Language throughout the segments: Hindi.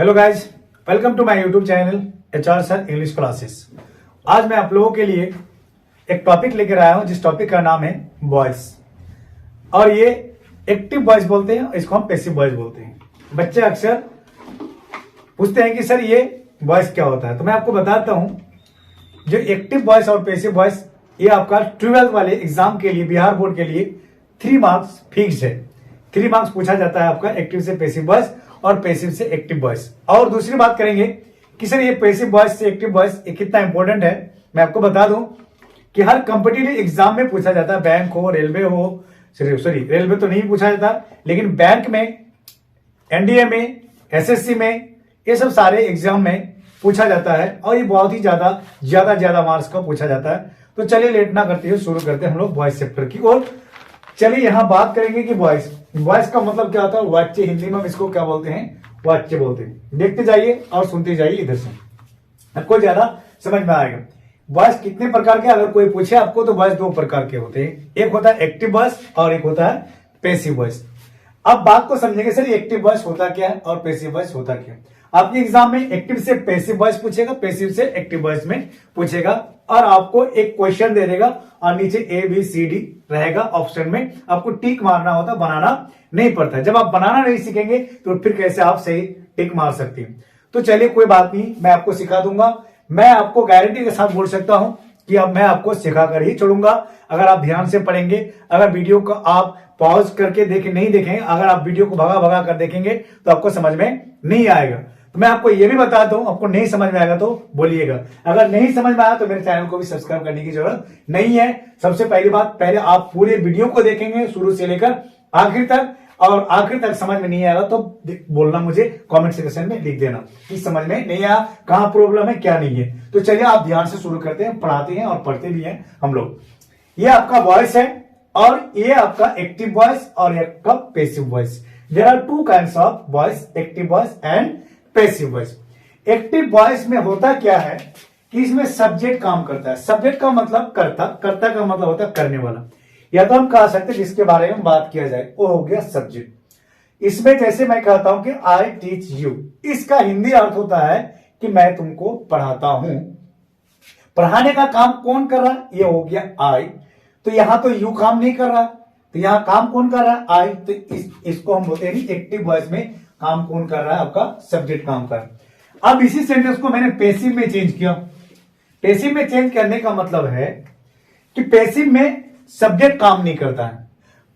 Hello guys, welcome to my YouTube channel HR sir English classes. आज मैं आप लोगों के लिए एक टॉपिक लेकर आया हूं जिस टॉपिक का नाम है वॉइस। और ये एक्टिव वॉइस बोलते हैं, इसको हम पैसिव वॉइस बोलते हैं। बच्चे अक्सर पूछते हैं कि सर ये वॉइस क्या होता है, तो मैं आपको बताता हूं। जो एक्टिव वॉइस और पैसिव वॉइस ये आपका 12th वाले एग्जाम के लिए, बिहार बोर्ड के लिए 3 मार्क्स फिक्स है। 3 मार्क्स पूछा जाता है आपका एक्टिव से पैसिव वॉइस और पैसिव से एक्टिव वॉइस। और दूसरी बात करेंगे कि सर ये पैसिव वॉइस से एक्टिव वॉइस कितना इंपॉर्टेंट है। मैं आपको बता दूं कि हर कंपटीटिव एग्जाम में पूछा जाता है, बैंक हो, रेलवे हो, सॉरी रेलवे तो नहीं पूछा जाता, लेकिन बैंक में, एनडीए में, एसएससी में, ये सब सारे एग्जाम में पूछा जाता है और ये बहुत ही ज्यादा मार्क्स का पूछा जाता है। तो चलिए लेट ना करते हुए शुरू करते हैं हम लोग वॉइस चैप्टर की ओर। चलिए यहां बात करेंगे कि वॉइस का मतलब क्या होता है। वाच्य, हिंदी में हम इसको क्या बोलते हैं, वाच्य बोलते हैं। देखते जाइए और सुनते जाइए इधर से, आपको ज्यादा समझ में आएगा। वॉइस कितने प्रकार के, अगर कोई पूछे आपको, तो वॉइस 2 प्रकार के होते हैं। एक होता है एक्टिव वॉइस और एक होता है पैसिव वॉइस। अब बात को समझेंगे सर एक्टिव वॉइस होता क्या है और पैसिव वॉइस होता क्या है। आपके एग्जाम में एक्टिव से पैसिव वॉइस पूछेगा, पैसिव से एक्टिव वॉइस में पूछेगा, और आपको एक क्वेश्चन दे देगा और नीचे ABCD रहेगा ऑप्शन में। आपको टिक मारना होता, बनाना नहीं पड़ता। जब आप बनाना नहीं सीखेंगे तो फिर कैसे आप सही टिक मार सकते हैं। तो चलिए कोई बात नहीं, मैं आपको सिखा दूंगा। मैं आपको गारंटी के साथ बोल सकता हूं कि अब मैं आपको सिखाकर ही छोड़ूंगा। अगर आप ध्यान से पढ़ेंगे, अगर वीडियो को आप पॉज करके नहीं देखेंगे, अगर आप वीडियो को भगा कर देखेंगे तो आपको समझ में नहीं आएगा। तो मैं आपको ये भी बताता हूं, आपको नहीं समझ में आएगा तो बोलिएगा। अगर नहीं समझ में आया तो मेरे चैनल को भी सब्सक्राइब करने की जरूरत नहीं है। सबसे पहली बात, पहले आप पूरे वीडियो को देखेंगे शुरू से लेकर आखिर तक, और आखिर तक समझ में नहीं आएगा तो बोलना, मुझे कमेंट सेक्शन में लिख देना कि समझ में नहीं आया, कहां प्रॉब्लम है, क्या नहीं है। तो चलिए आप ध्यान से शुरू करते हैं, पढ़ाते हैं और पढ़ते भी हैं हम लोग। ये आपका वॉइस है और ये आपका एक्टिव वॉइस और आपका passive voice. There are 2 kinds of voice, active voice and passive voice. Active voice में होता क्या है कि इसमें सब्जेक्ट काम करता है। सब्जेक्ट का मतलब कर्ता, कर्ता का मतलब होता है करने वाला, या तो हम कह सकते हैं जिसके बारे में बात किया जाए, वो हो गया सब्जेक्ट। इसमें जैसे मैं कहता हूं कि आई टीच यू, इसका हिंदी अर्थ होता है कि मैं तुमको पढ़ाता हूं। पढ़ाने का काम कौन कर रहा है, ये हो गया आई। तो यहां तो यू काम नहीं कर रहा, तो यहां काम कौन कर रहा है, आई। तो इसको हम बोलते हैं एक्टिव वॉइस में काम कौन कर रहा है, आपका सब्जेक्ट काम कर रहा है। अब इसी सेंटेंस को मैंने पैसिव में चेंज किया। पैसिव में चेंज करने का मतलब है कि पैसिव में सब्जेक्ट काम नहीं करता है।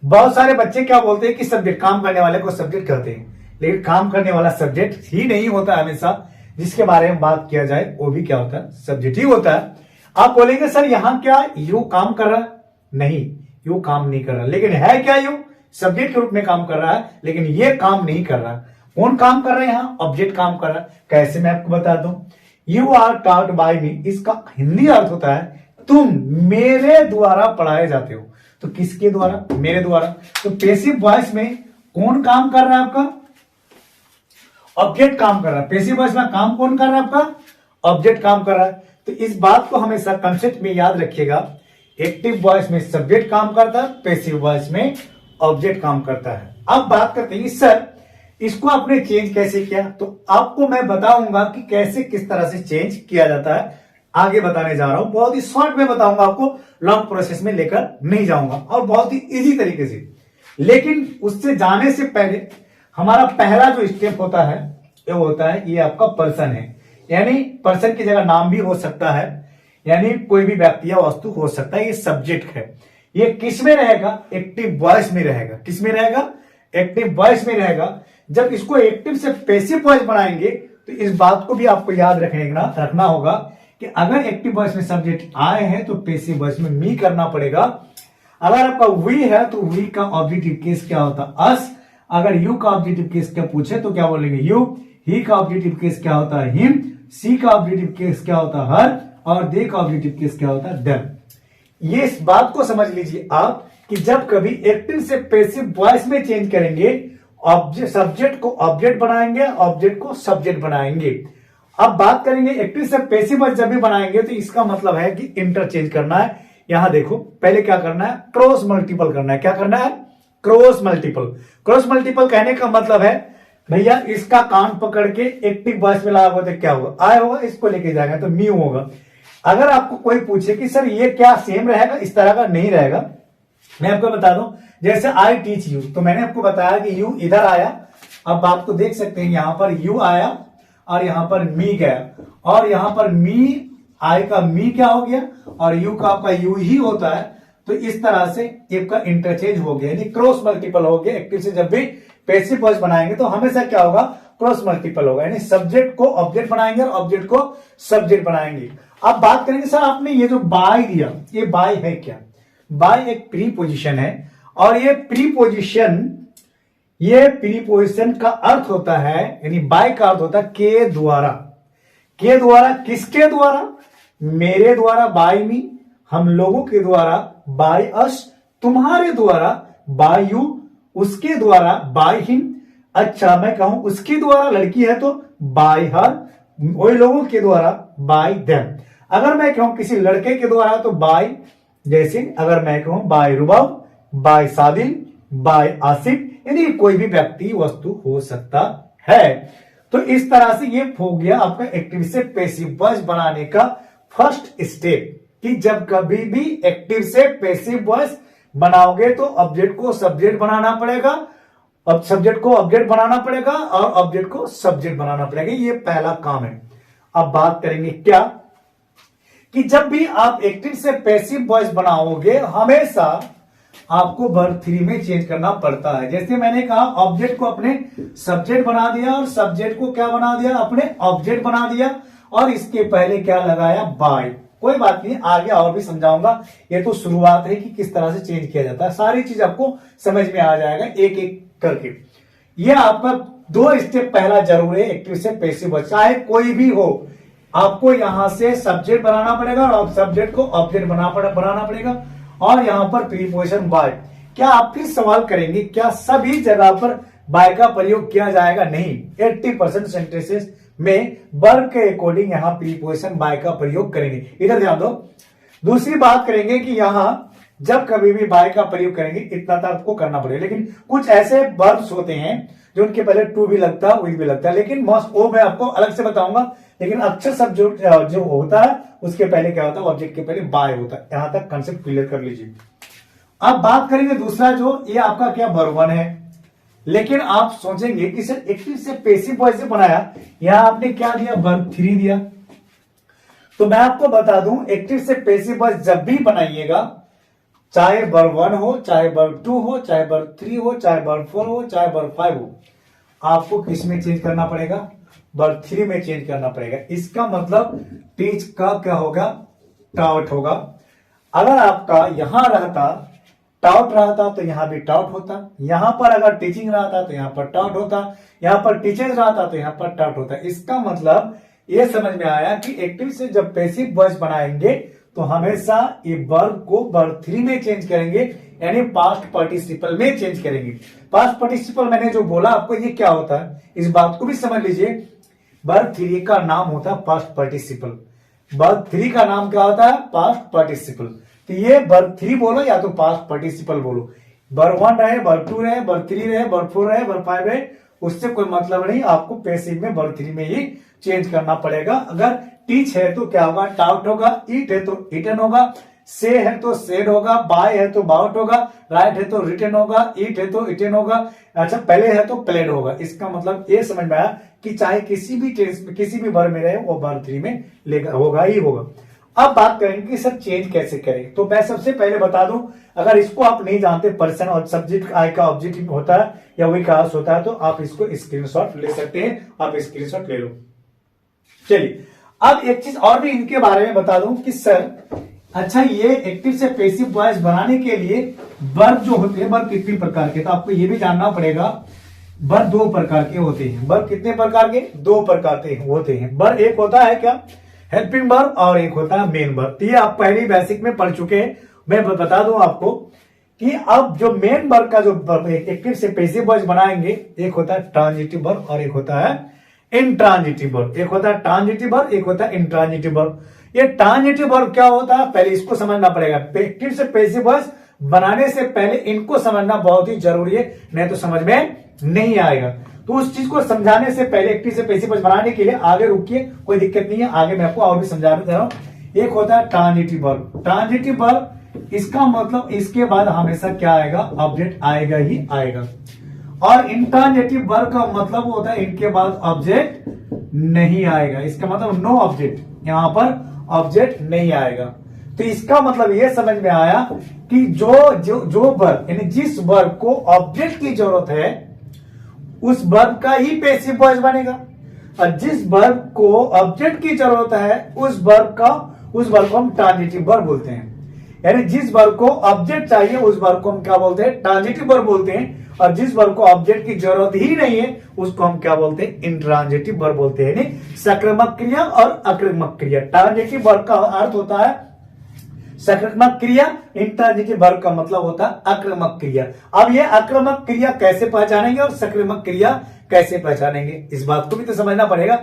बहुत सारे बच्चे क्या बोलते हैं कि सब्जेक्ट, काम करने वाले को सब्जेक्ट कहते हैं, लेकिन काम करने वाला सब्जेक्ट ही नहीं होता हमेशा। जिसके बारे में बात किया जाए वो भी क्या होता है, सब्जेक्ट ही होता है। आप बोलेंगे सर यहां क्या यू काम कर रहा है, नहीं, यू काम नहीं कर रहा, लेकिन है क्या यू सब्जेक्ट के रूप में काम कर रहा है, लेकिन ये काम नहीं कर रहा। कौन काम कर रहा है, यहां ऑब्जेक्ट काम कर रहा है। कैसे, मैं आपको बता दूं। You are taught by me, इसका हिंदी अर्थ होता है तुम मेरे द्वारा पढ़ाए जाते हो। तो किसके द्वारा, मेरे द्वारा। तो पैसिव वॉइस में कौन काम कर रहा है, आपका ऑब्जेक्ट काम कर रहा है। पैसिव वॉइस में काम कौन कर रहा है, आपका ऑब्जेक्ट काम कर रहा है। तो इस बात को हमेशा कंसेप्ट में याद रखिएगा। एक्टिव वॉइस में सब्जेक्ट काम करता है, पैसिव वॉइस में ऑब्जेक्ट काम करता है। अब बात करते हैं सर इसको आपने चेंज कैसे किया, तो आपको मैं बताऊंगा कि कैसे, किस तरह से चेंज किया जाता है। आगे बताने जा रहा हूं, बहुत ही शॉर्ट में बताऊंगा आपको, लॉन्ग प्रोसेस में लेकर नहीं जाऊंगा, और बहुत ही इजी तरीके से। लेकिन उससे जाने से पहले हमारा पहला जो स्टेप होता है ये होता है, ये आपका पर्सन है। यानी पर्सन की जगह नाम भी हो सकता है, यानी कोई भी व्यक्ति या वस्तु हो सकता है। ये सब्जेक्ट है। ये किस में रहेगा, एक्टिव वॉइस में रहेगा। किस में रहेगा, एक्टिव वॉइस में रहेगा। जब इसको एक्टिव से पैसिव वॉइस बनाएंगे तो इस बात को भी आपको याद रखना होगा कि अगर एक्टिव वॉइस में सब्जेक्ट आए हैं तो पैसिव वॉइस में मी करना पड़ेगा। अगर आपका वी है तो वी का ऑब्जेक्टिव केस क्या होता है, अस। अगर यू का ऑब्जेक्टिव केस क्या पूछे तो क्या बोलेंगे, यू। ही का ऑब्जेक्टिव केस क्या होता है, हिम। सी का ऑब्जेक्टिव केस क्या होता है, हर। और दे का ऑब्जेक्टिव केस क्या होता है, देम। ये इस बात को समझ लीजिए आप कि जब कभी एक्टिव से पैसिव वॉइस में चेंज करेंगे, सब्जेक्ट को ऑब्जेक्ट बनाएंगे, ऑब्जेक्ट को सब्जेक्ट बनाएंगे। अब बात करेंगे एक्टिव से पैसिव वॉइस जब भी बनाएंगे तो इसका मतलब है कि इंटरचेंज करना है। यहां देखो, पहले क्या करना है, क्रॉस मल्टीपल करना है। क्या करना है, क्रॉस मल्टीपल। क्रॉस मल्टीपल कहने का मतलब है भैया इसका कान पकड़ के एक्टिव वॉइस में लगा तो क्या होगा, आई होगा, इसको लेके जाएगा तो मी होगा। अगर आपको कोई पूछे कि सर ये क्या सेम रहेगा, इस तरह का नहीं रहेगा। मैं आपको बता दूं, जैसे आई टीच यू, तो मैंने आपको बताया कि यू इधर आया, अब आपको देख सकते हैं यहां पर यू आया और यहां पर मी गया, और यहां पर मी, आई का मी क्या हो गया और यू का आपका यू ही होता है। तो इस तरह से एक का इंटरचेंज हो गया, यानी क्रॉस मल्टीपल हो गया। एक्टिव से जब भी पैसिव वॉइस बनाएंगे तो हमेशा क्या होगा, क्रॉस मल्टीपल होगा, यानी सब्जेक्ट को ऑब्जेक्ट बनाएंगे और ऑब्जेक्ट को सब्जेक्ट बनाएंगे। अब बात करेंगे सर आपने ये जो बाय दिया, ये बाय है क्या? बाय एक प्रीपोजिशन है, और ये प्रीपोजिशन का अर्थ होता है, यानी बाय का अर्थ होता है के द्वारा। के द्वारा, किसके द्वारा? मेरे द्वारा बाय मी, हम लोगों के द्वारा बाय अस, तुम्हारे द्वारा बाय यू, उसके द्वारा बाय हिम। अच्छा मैं कहूं उसके द्वारा, लड़की है तो बाय हर, वही लोगों के द्वारा बाय देम। अगर मैं कहूं किसी लड़के के द्वारा तो बाय, जैसे अगर मैं कहूं बाय रुबाब, बाय सादिल, बाय आसिफ, यानी कोई भी व्यक्ति वस्तु हो सकता है। तो इस तरह से ये हो गया आपका एक्टिव से पैसिव वॉइस बनाने का फर्स्ट स्टेप, कि जब कभी भी एक्टिव से पैसिव वॉइस बनाओगे तो ऑब्जेक्ट को सब्जेक्ट बनाना पड़ेगा, अब सब्जेक्ट को ऑब्जेक्ट बनाना पड़ेगा और ऑब्जेक्ट को सब्जेक्ट बनाना पड़ेगा, ये पहला काम है। अब बात करेंगे क्या, कि जब भी आप एक्टिव से पैसिव वॉइस बनाओगे हमेशा आपको वर्ब 3 में चेंज करना पड़ता है। जैसे मैंने कहा ऑब्जेक्ट को अपने सब्जेक्ट बना दिया और सब्जेक्ट को क्या बना दिया, अपने ऑब्जेक्ट बना दिया, और इसके पहले क्या लगाया, बाय। कोई बात नहीं, आगे और भी समझाऊंगा, ये तो शुरुआत है कि किस तरह से चेंज किया जाता है, सारी चीज आपको समझ में आ जाएगा एक एक करके। ये आपका 2 स्टेप पहला जरूर है एक्टिव से पैसिव वॉइस, चाहे कोई भी हो, आपको यहां से सब्जेक्ट बनाना पड़ेगा और सब्जेक्ट को ऑब्जेक्ट बनाना पड़ेगा, और यहां पर प्रीपोजिशन बाय। क्या आप फिर सवाल करेंगे क्या सभी जगह पर बाय का प्रयोग किया जाएगा? नहीं, 80% सेंटेंसेस में वर्ब के अकॉर्डिंग यहां प्रीपोजिशन बाय का प्रयोग करेंगे। इधर ध्यान दो। दूसरी बात करेंगे कि यहां जब कभी भी बाय का प्रयोग करेंगे इतना तो आपको करना पड़ेगा, लेकिन कुछ ऐसे वर्ब्स होते हैं जो उनके पहले टू भी लगता है, विल भी लगता है, लेकिन मोस्ट वो मैं आपको अलग से बताऊंगा। लेकिन अक्षर शब्द जो होता है उसके पहले क्या होता है, ऑब्जेक्ट के पहले बाय होता है। यहां तक कंसेप्ट क्लियर कर लीजिए। अब बात करेंगे दूसरा, जो ये आपका क्या वर्ब 1 है, लेकिन आप सोचेंगे कि सर एक्टिव से पैसिव वॉइस से बनाया, यहां आपने क्या दिया, वर्ब 3 दिया। तो मैं आपको बता दूं एक्टिव से पैसिव वॉइस जब भी बनाइएगा, चाहे वर्ब 1 हो, चाहे वर्ब 2 हो, चाहे वर्ब 3 हो, चाहे वर्ब 4 हो, चाहे वर्ब 5 हो, आपको किस में चेंज करना पड़ेगा, वर्ब 3 में चेंज करना पड़ेगा। इसका मतलब टीच का क्या होगा, टाउट होगा। अगर आपका यहां रहता टाउट रहता तो यहां भी टाउट होता, यहां पर अगर टीचिंग रहता तो यहां पर टाउट होता, यहां पर टीचर रहता तो यहां पर टाउट होता। इसका मतलब ये समझ में आया कि एक्टिव से जब पैसिव वॉइस बनाएंगे तो हमेशा ये वर्ब को वर्ब 3 में चेंज करेंगे, यानी पास्ट पार्टिसिपल में चेंज करेंगे। पास्ट पार्टिसिपल मैंने जो बोला आपको, ये क्या होता है इस बात को भी समझ लीजिए। वर्ब 3 का नाम होता है पास्ट पार्टिसिपल। वर्ब 3 का नाम क्या होता है, पास्ट पार्टिसिपल। तो ये वर्ब 3 बोलो या तो पास्ट पार्टिसिपल बोलो, वर्ब 1 रहे, वर्ब 2 रहे, वर्ब 3 रहे, वर्ब 4 रहे, वर्ब 5 रहे, उससे कोई मतलब नहीं। आपको पैसिव में वर्ब 3 में ही चेंज करना पड़ेगा। अगर टीच है तो क्या होगा, टाउट होगा, ईट है तो ईटन होगा, से है तो सेड होगा, बाय है तो बाउट होगा, राइट है तो रिटन होगा, ईट है तो इटन होगा, अच्छा पहले है तो प्लेड होगा। इसका मतलब ये समझ में आया कि चाहे किसी भी टेंस में किसी भी वर्ब में रहे वो वर्ब 3 में लेगा होगा ही होगा। अब बात करेंगे कि सर चेंज कैसे करें। तो मैं सबसे पहले बता दूं, अगर इसको आप नहीं जानते, पर्सन और सब्जेक्ट आई का ऑब्जेक्ट होता है या वही का होता है, तो आप इसको स्क्रीनशॉट ले सकते हैं। आप स्क्रीनशॉट ले लो। चलिए अब एक चीज और भी इनके बारे में बता दूं कि सर अच्छा ये एक्टिव से पैसिव वॉइस बनाने के लिए वर्ब जो होते हैं, वर्ब कितने प्रकार के, तो आपको ये भी जानना पड़ेगा। वर्ब 2 प्रकार के होते हैं। वर्ब कितने प्रकार के, 2 प्रकार के होते हैं। वर्ब एक होता है क्या, हेल्पिंग वर्ब, और एक होता है मेन वर्ब। ये आप पहले बेसिक में पढ़ चुके हैं। मैं बता दूं आपको कि अब जो मेन वर्ब का जो एक्टिव से पैसिव वॉइस बनाएंगे, एक होता है ट्रांजिटिव वर्ब और एक होता है इंट्रांजिटिव वर्ब। एक होता है ट्रांजिटिव वर्ब, एक होता है इंट्रांजिटिव वर्ब। ये ट्रांजिटिव वर्ब क्या होता है, पहले इसको समझना पड़ेगा। एक्टिव से पैसिव वॉइस बनाने से पहले इनको समझना बहुत ही जरूरी है, नहीं तो समझ में नहीं आएगा। तो उस चीज को समझाने से पहले एक्टिव से पैसिव वॉइस बनाने के लिए आगे रुकिए, कोई दिक्कत नहीं है, आगे मैं आपको और भी समझाने दे रहा हूं। एक होता है ट्रांजिटिव वर्ब। ट्रांजिटिव वर्ब इसका मतलब इसके बाद हमेशा क्या आएगा, ऑब्जेक्ट आएगा ही आएगा। और इंट्रांजिटिव वर्ब का मतलब होता है इनके बाद ऑब्जेक्ट नहीं आएगा, इसका मतलब नो ऑब्जेक्ट, यहां पर ऑब्जेक्ट नहीं आएगा। तो इसका मतलब यह समझ में आया कि जो वर्ब यानी जिस वर्ब को ऑब्जेक्ट की जरूरत है उस वर्ब का ही पैसिव वॉइस बनेगा, और जिस वर्ब को ऑब्जेक्ट की जरूरत है उस वर्ब को हम ट्रांजिटिव वर्ब बोलते हैं। यानी जिस वर्ब को ऑब्जेक्ट चाहिए उस वर्ब को हम क्या बोलते हैं, ट्रांजिटिव वर्ब बोलते हैं, और जिस वर्ब को ऑब्जेक्ट की जरूरत ही नहीं है उसको हम क्या बोलते हैं, इंट्रांजिटिव वर्ब बोलते हैं। यानी सक्रियक क्रिया और अक्रियक क्रिया। ट्रांजिटिव वर्ब का अर्थ होता है सक्रियक क्रिया, इंट्रांजिटिव वर्ब का मतलब होता है आक्रामक क्रिया। अब ये आक्रामक क्रिया कैसे पहचानेंगे और सक्रियक क्रिया कैसे पहचानेंगे, इस बात को भी तो समझना पड़ेगा।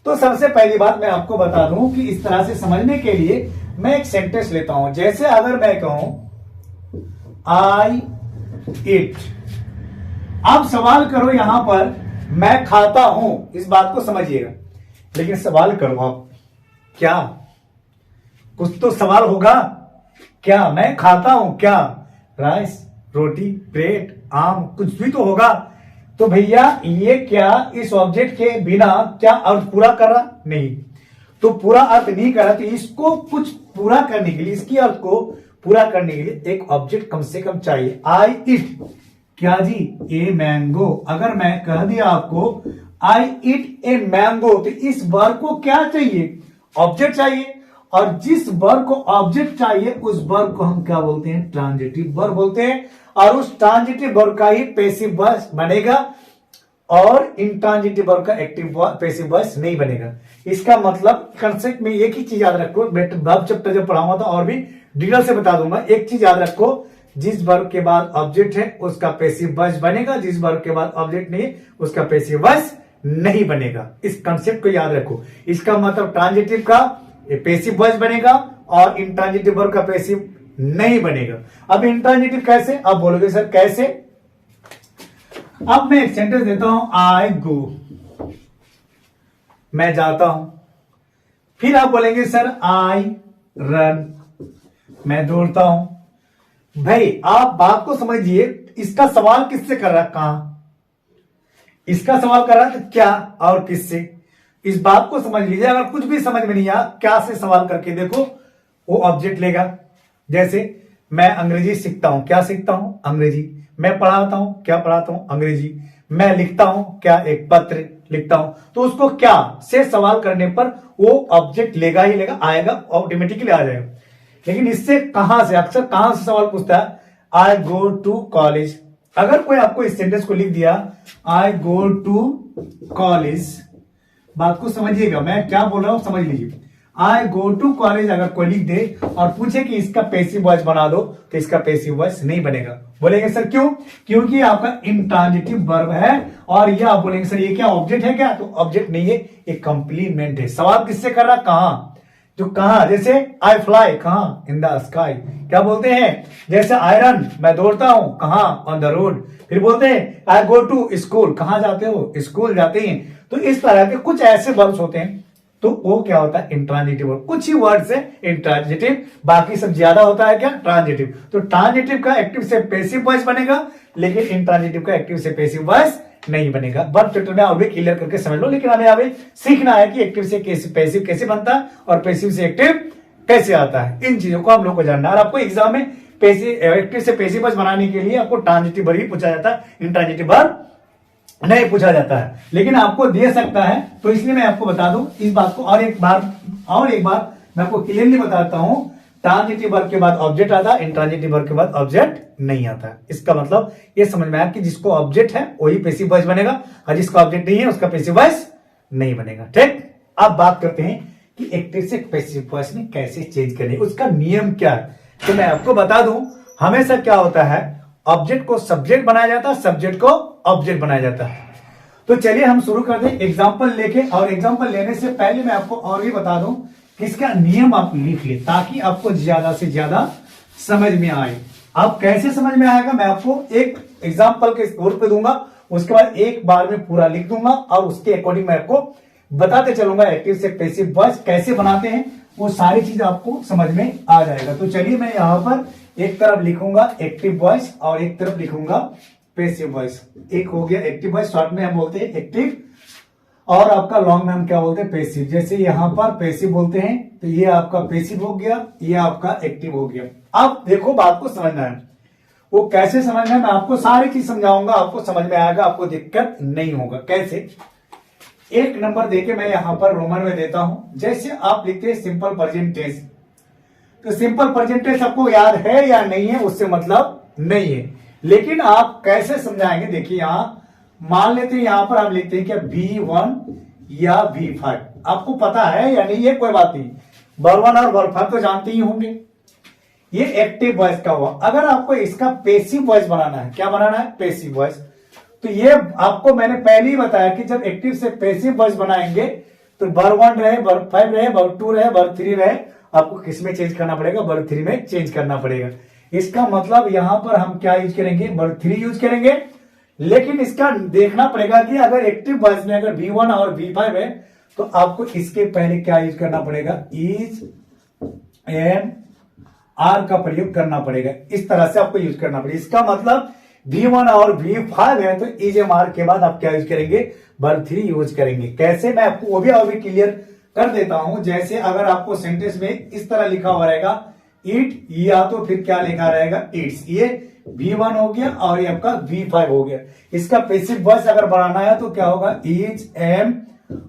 तो सबसे पहली बात मैं आपको बता दूं कि इस तरह से समझने के लिए मैं एक सेंटेंस लेता हूं। जैसे अगर मैं कहूं आई ईट, आप सवाल करो यहां पर मैं खाता हूं, इस बात को समझिएगा, लेकिन सवाल करो आप क्या, कुछ तो सवाल होगा, क्या मैं खाता हूं, क्या राइस, रोटी, ब्रेड, आम, कुछ भी तो होगा। तो भैया ये क्या इस ऑब्जेक्ट के बिना क्या अर्थ पूरा कर रहा, नहीं, तो पूरा अर्थ नहीं कर रहा। तो इसको कुछ पूरा करने के लिए, इसकी अर्थ को पूरा करने के लिए एक ऑब्जेक्ट कम से कम चाहिए। आई ईट, क्या जी, ए मैंगो। अगर मैं कह दिया आपको आई ईट ए मैंगो, तो इस वर्ब को क्या चाहिए, ऑब्जेक्ट चाहिए, और जिस वर्ब को ऑब्जेक्ट चाहिए उस वर्ब को हम क्या बोलते हैं, ट्रांजिटिव वर्ब बोलते हैं, और उस ट्रांजिटिव वर्ब का ही पैसिव वॉइस बनेगा, और इंट्रांजिटिव वर्ब का एक्टिव पैसिव वॉइस नहीं बनेगा। इसका मतलब कंसेप्ट में एक ही चीज याद रखो, वर्ब चैप्टर जब पढ़ाऊंगा तो और भी डिटेल से बता दूंगा। एक चीज याद रखो, जिस वर्ब के बाद ऑब्जेक्ट है उसका पैसिव वॉइस बनेगा, जिस वर्ब के बाद ऑब्जेक्ट नहीं उसका पैसिव वॉइस नहीं बनेगा। इस कंसेप्ट को याद रखो। इसका मतलब ट्रांजिटिव का पैसिव वॉइस बनेगा और इंट्रांजिटिव वर्ब का पैसिव नहीं बनेगा। अब इंट्रांजिटिव कैसे, आप बोलोगे सर कैसे। अब मैं एक सेंटेंस देता हूं, आई गो, मैं जाता हूं। फिर आप बोलेंगे सर आई रन, मैं दौड़ता हूं। भाई आप बात को समझिए, इसका सवाल किससे कर रहा है, कहां, इसका सवाल कर रहा है तो क्या और किससे, इस बात को समझ लीजिए। अगर कुछ भी समझ में नहीं आया, क्या से सवाल करके देखो, वो ऑब्जेक्ट लेगा। जैसे मैं अंग्रेजी सीखता हूं, क्या सीखता हूं, अंग्रेजी। मैं पढ़ाता हूं, क्या पढ़ाता हूं, अंग्रेजी। मैं लिखता हूं, क्या, एक पत्र लिखता हूं। तो उसको क्या से सवाल करने पर वो ऑब्जेक्ट लेगा ही लेगा, आएगा, ऑटोमेटिकली आ जाएगा। लेकिन इससे कहां से, अक्सर कहां से सवाल पूछता है, आई गो टू कॉलेज। अगर कोई आपको इस सेंटेंस को लिख दिया, आई गो टू कॉलेज, बात को समझिएगा, मैं क्या बोल रहा हूं समझ लीजिए। आई गो टू कॉलेज अगर कोई लिख दे और पूछे कि इसका पैसिव वॉइस बना दो, तो इसका पैसिव वॉइस नहीं बनेगा। बोलेंगे सर क्यों, क्योंकि आपका इंट्रांजिटिव वर्ब है, और ये आप बोलेंगे सर ये क्या ऑब्जेक्ट है क्या, तो ऑब्जेक्ट नहीं है, ये कंप्लीमेंट है। सवाल किससे कर रहा, कहां, जो कहां, जैसे आई फ्लाई, कहां, इन द स्काई। क्या बोलते हैं, जैसे आई रन, मैं दौड़ता हूं, कहां, ऑन द रोड। फिर बोलते हैं आई गो टू स्कूल, कहां जाते हो, स्कूल जाते हैं। तो इस तरह के कुछ ऐसे वर्ड्स होते हैं, तो वो क्या होता है, इंट्रांजिटिव वर्ब। कुछ ही वर्ड्स है इंट्रांजिटिव, बाकी सब ज्यादा होता है क्या, ट्रांजिटिव। तो ट्रांजिटिव का एक्टिव से पैसिव वॉइस बनेगा, लेकिन इंट्रांजिटिव का एक्टिव से पैसिव वॉइस नहीं बनेगा। वर्ब चैप्टर में अभी क्लियर करके समझ लो, लेकिन हमें अभी सीखना है कि एक्टिव से पैसिव कैसे बनता है और पैसिव से एक्टिव कैसे आता है। इन चीजों को हम लोग को जानना है। और आपको एग्जाम में एक्टिव से पैसिव वॉइस बनाने के लिए आपको ट्रांजिटिव वर्ब ही पूछा जाता है, इंट्रांजिटिव वर्ब नहीं पूछा जाता है, लेकिन आपको दे सकता है। तो इसलिए मैं आपको बता दूं इस बात को, और एक बार मैं आपको क्लियरली बताता हूं, ट्रांजिटिव वर्ब के बाद ऑब्जेक्ट आता है, इंट्रांजिटिव वर्ब के बाद ऑब्जेक्ट नहीं आता है। इसका मतलब ये समझ में आया कि जिसको ऑब्जेक्ट है वही पैसिव वॉइस बनेगा, और जिसका ऑब्जेक्ट नहीं है उसका पैसिव वॉइस नहीं बनेगा। ठीक, अब बात करते हैं कि एक्टिव से पैसिव वॉइस में कैसे चेंज करें, उसका नियम क्या है। तो मैं आपको बता दूं, हमेशा क्या होता है, ऑब्जेक्ट को सब्जेक्ट बनाया जाता है, सब्जेक्ट को ऑब्जेक्ट बनाया जाता है। तो चलिए हम शुरू कर दें एग्जांपल लेके, और एग्जांपल लेने से पहले मैं आपको और भी बता दूं कि इसका नियम आप लिख ले, ताकि आपको ज्यादा से ज्यादा समझ में आए। आप कैसे समझ में आएगा, मैं आपको एक एग्जांपल के तौर पे दूंगा, उसके बाद एक बार में पूरा लिख दूंगा और उसके अकॉर्डिंग मैं आपको बताते चलूंगा एक्टिव से पैसिव वॉइस कैसे बनाते हैं, वो सारी चीज आपको समझ में आ जाएगा। तो चलिए मैं यहां पर एक तरफ लिखूंगा एक्टिव वॉइस और एक तरफ लिखूंगा पैसिव वॉइस। एक हो गया एक्टिव वॉइस, शॉर्ट में हम बोलते हैं एक्टिव, और आपका लॉन्ग में हम क्या बोलते हैं पैसिव। जैसे यहां पर पैसिव बोलते हैं तो ये आपका पैसिव हो गया, ये आपका एक्टिव हो गया। अब देखो बात को समझना है, वो कैसे समझना है मैं आपको सारी चीज समझाऊंगा, आपको समझ में आएगा, आपको दिक्कत नहीं होगा। कैसे, एक नंबर देके मैं यहां पर रोमन में देता हूं। जैसे आप लिखते हैं सिंपल प्रेजेंट टेंस, तो सिंपल प्रेजेंट टेंस आपको याद है या नहीं है उससे मतलब नहीं है, लेकिन आप कैसे समझाएंगे। देखिए यहां मान लेते हैं, यहां पर हम लिखते हैं क्या V1 या V5, आपको पता है या नहीं ये कोई बात नहीं, वर्ब 1 और वर्ब 5 तो जानते ही होंगे। ये एक्टिव वॉइस का हुआ। अगर आपको इसका पैसिव वॉइस बनाना है, क्या बनाना है, पैसिव वॉइस, तो ये आपको मैंने पहले ही बताया कि जब एक्टिव से पैसिव वॉइस बनाएंगे तो वर्ब 1 रहे, वर्ब 5 रहे, वर्ब 2 रहे, वर्ब 3 रहे, आपको किस में चेंज करना पड़ेगा, वर्ब 3 में चेंज करना पड़ेगा। इसका मतलब यहां पर हम क्या यूज करेंगे, वर्ब 3 यूज करेंगे। लेकिन इसका देखना पड़ेगा कि अगर एक्टिव वॉइस में अगर V1 और V5 है तो आपको इसके पहले क्या यूज करना पड़ेगा, इज एम आर का प्रयोग करना पड़ेगा। इस तरह से आपको यूज करना पड़ेगा। इसका मतलब V1 और V5 है तो इज एम आर के बाद आप क्या यूज करेंगे, वर्ब 3 यूज करेंगे। कैसे, मैं आपको वो भी अभी क्लियर कर देता हूं। जैसे अगर आपको सेंटेंस में इस तरह लिखा हुआ रहेगा इट, या तो फिर क्या लिखा रहेगा इट्स, ये V1 हो गया और ये आपका V5 हो गया। इसका पैसिव वॉइस अगर बनाना है तो क्या होगा, इज एम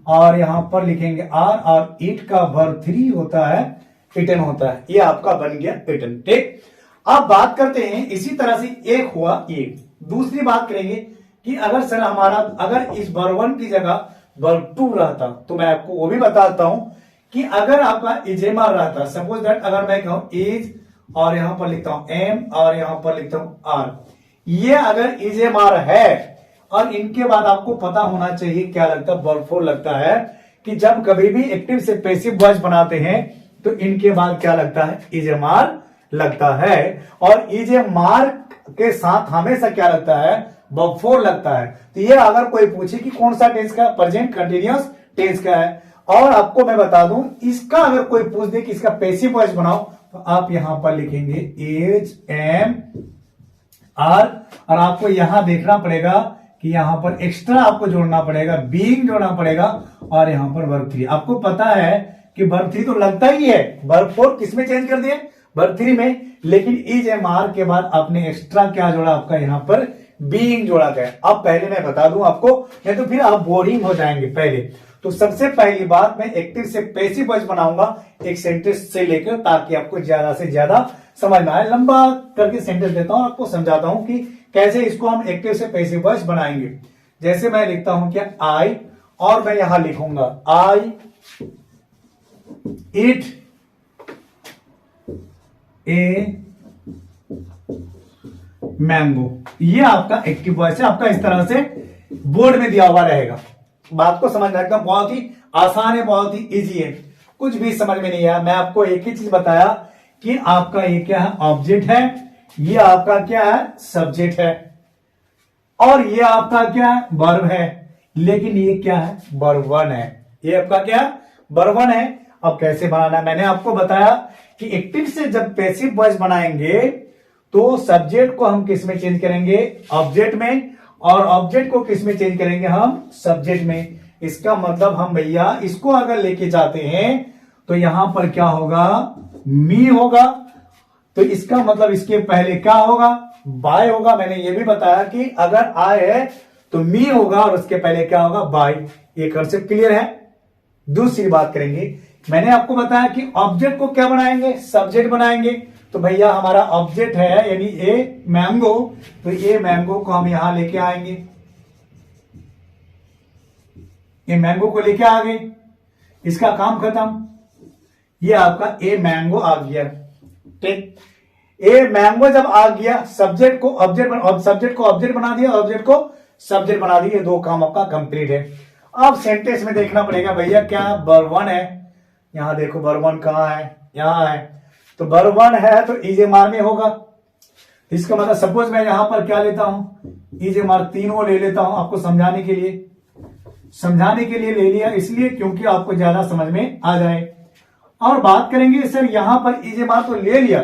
और यहां पर लिखेंगे आर, और इट का वर्ब 3 होता है, इटन होता है। ये आपका बन गया इटन। ठीक, अब बात करते हैं इसी तरह से एक हुआ ये। दूसरी बात करेंगे कि अगर सर हमारा अगर इस वर्ब 1 की जगह वर्ब 2 रहता तो मैं आपको वो भी बताता हूं कि अगर आपका इजेमार रहता, सपोज दैट अगर मैं कहूं इज और यहां पर लिखता हूं एम और यहां पर लिखता हूं आर, ये अगर इजेमार है और इनके बाद आपको पता होना चाहिए क्या लगता है, वर्ब 4 लगता है कि जब कभी भी एक्टिव से पैसिव वॉइस बनाते हैं तो इनके बाद क्या लगता है, इजेमार लगता है। और इजेमार के साथ हमेशा क्या लगता है, वर्ब 4 लगता है। तो ये अगर कोई पूछे कि कौन सा टेंस का, प्रेजेंट कंटिन्यूअस टेंस का है। और आपको मैं बता दूं, इसका अगर कोई पूछ दे कि इसका पैसिव वॉइस बनाओ तो आप यहां पर लिखेंगे इज एम आर, और आपको यहां देखना पड़ेगा कि यहां पर एक्स्ट्रा आपको जोड़ना पड़ेगा, बीइंग जोड़ना पड़ेगा, और यहां पर वर्ब 3। आपको पता है कि वर्ब 3 तो लगता ही है, वर्ब 4 किसमें चेंज कर दिए, वर्ब 3 में, लेकिन इज एम आर के बाद आपने एक्स्ट्रा क्या जोड़ा, आपका यहां पर बीइंग जोड़ा गया। अब पहले मैं बता दूं आपको, नहीं तो फिर आप बोरिंग हो जाएंगे। पहले तो सबसे पहली बात मैं एक्टिव से पैसिव वॉइस बनाऊंगा एक सेंटेंस से लेकर, ताकि आपको ज्यादा से ज्यादा समझ में आए। लंबा करके सेंटेंस देता हूं, आपको समझाता हूं कि कैसे इसको हम एक्टिव से पैसिव वॉइस बनाएंगे। जैसे मैं लिखता हूं क्या, आई, और मैं यहां लिखूंगा आई इट ए मैंगो, ये आपका एक्टिव वॉइस है। आपका इस तरह से बोर्ड में दिया हुआ रहेगा। बात को समझना एकदम बहुत ही आसान है, बहुत ही इजी है, कुछ भी समझ में नहीं आया। मैं आपको एक ही चीज बताया कि आपका ये क्या है, ऑब्जेक्ट है, ये आपका क्या है, सब्जेक्ट है, और ये आपका क्या है, वर्ब है। लेकिन ये क्या है, वर्ब 1 है। ये आपका क्या, वर्ब 1 है। अब कैसे बनाना है, मैंने आपको बताया कि एक्टिव से जब पैसिव वॉइस बनाएंगे तो सब्जेक्ट को हम किस में चेंज करेंगे, ऑब्जेक्ट में, और ऑब्जेक्ट को किस में चेंज करेंगे, हम सब्जेक्ट में। इसका मतलब हम भैया इसको अगर लेके जाते हैं तो यहां पर क्या होगा, मी होगा। तो इसका मतलब इसके पहले क्या होगा, बाय होगा। मैंने ये भी बताया कि अगर आय है तो मी होगा और उसके पहले क्या होगा, बाय। ये कंसेप्ट क्लियर है। दूसरी बात करेंगे, मैंने आपको बताया कि ऑब्जेक्ट को क्या बनाएंगे, सब्जेक्ट बनाएंगे। तो भैया हमारा ऑब्जेक्ट है यानी ए मैंगो, तो ए मैंगो को हम यहां लेके आएंगे, ये मैंगो को लेके आ गए, इसका काम खत्म। ये आपका ए मैंगो आ गया। ठीक, ए मैंगो जब आ गया, सब्जेक्ट को ऑब्जेक्ट, सब्जेक्ट को ऑब्जेक्ट बना दिया, ऑब्जेक्ट को सब्जेक्ट बना दिया, दो काम आपका कंप्लीट है। अब सेंटेंस में देखना पड़ेगा भैया क्या, वर्ब 1 है। यहां देखो वर्ब 1 कहां है, यहां है। तो वर्ब 1 है तो इज एम आर में होगा। इसका मतलब सपोज मैं यहां पर क्या लेता हूं, EGMR तीनों ले लेता हूं आपको समझाने के लिए ले लिया, इसलिए क्योंकि आपको ज्यादा समझ में आ जाए। और बात करेंगे सर यहां पर EGMR तो ले लिया,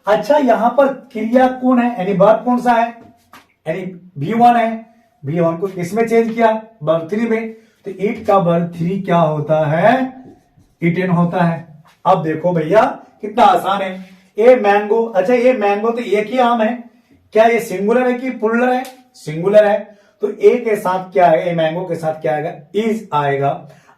अच्छा यहां पर क्रिया कौन है, यानी वर्ब कौन सा है, यानी V1 है। V1 को किसमें चेंज किया, वर्ब 3 में, तो इट का वर्ब 3 क्या होता है, इटेन होता है। अब देखो भैया कितना आसान है, ए मैंगो, अच्छा ये मैंगो तो एक ही आम है, क्या ये सिंगुलर है कि प्लुरल है, सिंगुलर है, तो ए के साथ क्या है, ए मैंगो के साथ क्या आएगा, इज आएगा।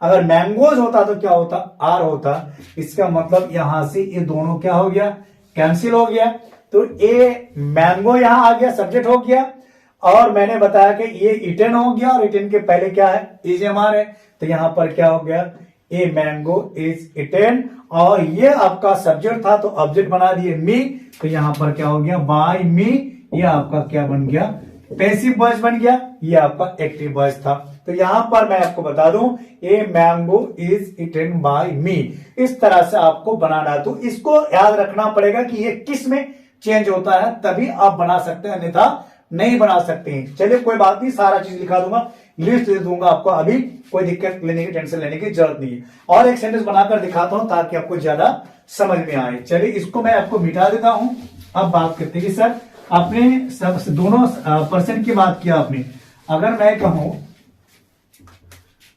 अगर मैंगोज होता तो क्या होता, आर होता। इसका मतलब यहां से ये दोनों क्या हो गया, कैंसिल हो गया, तो ए मैंगो यहां आ गया, सब्जेक्ट हो गया, और मैंने बताया कि ये इटेन हो गया, और इटेन के पहले क्या है, EGMR है, तो यहां पर क्या हो गया, ए मैंगो इज इटेन, और ये आपका सब्जेक्ट था तो ऑब्जेक्ट बना दिए मी, तो यहां पर क्या हो गया, बाय मी, ये आपका क्या बन गया, पैसिव वॉइस बन गया, ये आपका एक्टिव वॉइस था। तो यहां पर मैं आपको बता दूं, a mango is eaten by me, इस तरह से आपको बनाना है। तो इसको याद रखना पड़ेगा कि ये किस में चेंज होता है, तभी आप बना सकते हैं, अन्यथा नहीं बना सकते हैं। चलिए कोई बात नहीं, सारा चीज लिखा दूंगा, लिस्ट दे दूंगा आपको, अभी कोई दिक्कत लेने की, टेंशन लेने की जरूरत नहीं है। और एक सेंटेंस बनाकर दिखाता हूं ताकि आपको ज्यादा समझ में आए। चलिए इसको मैं आपको मिटा देता हूं। अब बात करते हैं कि सर आपने सब दोनों पर्सन की बात किया आपने, अगर मैं कहूं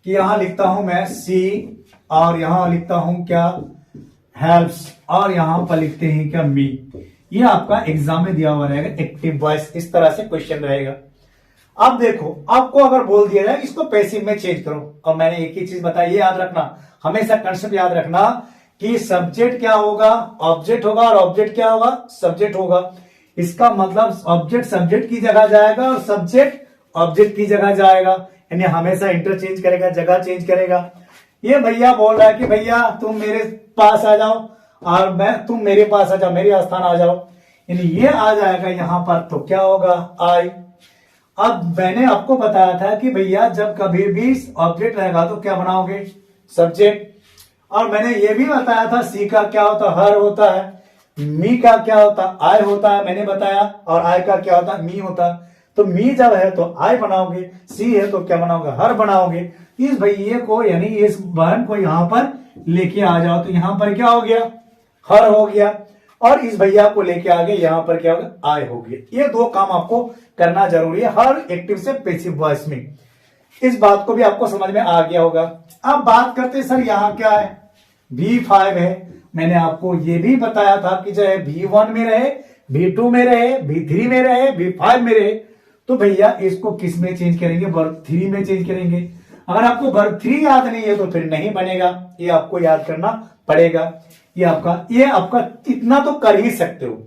कि यहां लिखता हूं मैं सी, और यहां लिखता हूं क्या, हेल्प्स, और यहां पर लिखते हैं क्या, मी, ये आपका एग्जाम में दिया हुआ रहेगा, एक्टिव वॉइस, इस तरह से क्वेश्चन रहेगा। अब देखो आपको अगर बोल दिया जाए इसको पैसिव में चेंज करो, और मैंने एक ही चीज बताई, ये याद रखना, हमेशा कंसेप्ट याद रखना कि सब्जेक्ट क्या होगा, ऑब्जेक्ट होगा, और ऑब्जेक्ट क्या होगा, सब्जेक्ट होगा। इसका मतलब ऑब्जेक्ट सब्जेक्ट की जगह जाएगा, और सब्जेक्ट ऑब्जेक्ट की जगह जाएगा, यानी हमेशा इंटरचेंज करेगा, जगह चेंज करेगा। ये भैया बोल रहा है कि भैया तुम मेरे पास आ जाओ, और तुम मेरे पास आ जाओ, मेरे स्थान आ जाओ, यानी ये आ जाएगा यहां पर, तो क्या होगा, आई। अब मैंने आपको बताया था कि भैया जब कभी भी ऑब्जेक्ट रहेगा तो क्या बनाओगे, सब्जेक्ट, और मैंने ये भी बताया था सी का क्या होता है, हर होता है, मी का क्या होता है, आई होता है, मैंने बताया, और आई का क्या होता है, मी होता है। तो मी जब है तो आई बनाओगे, सी है तो क्या बनाओगे, हर बनाओगे। इस भैया को यानी इस बहन को यहां पर लेके आ जाओ, तो यहां पर क्या हो गया, हर हो गया, और इस भैया को लेके आगे यहां पर क्या होगा, आय हो गया। ये दो काम आपको करना जरूरी है हर एक्टिव से पैसिव वॉइस में। इस बात को भी आपको समझ में आ गया होगा। अब बात करते हैं सर यहां क्या है, V5 है। मैंने आपको ये भी बताया था कि चाहे V1 में रहे, V2 में रहे, V3 में रहे, V5 में रहे, तो भैया इसको किस में चेंज करेंगे, वर्ब 3 में चेंज करेंगे। अगर आपको वर्ब 3 याद नहीं है तो फिर नहीं बनेगा, ये आपको याद करना पड़ेगा। ये आपका इतना तो कर ही सकते हो।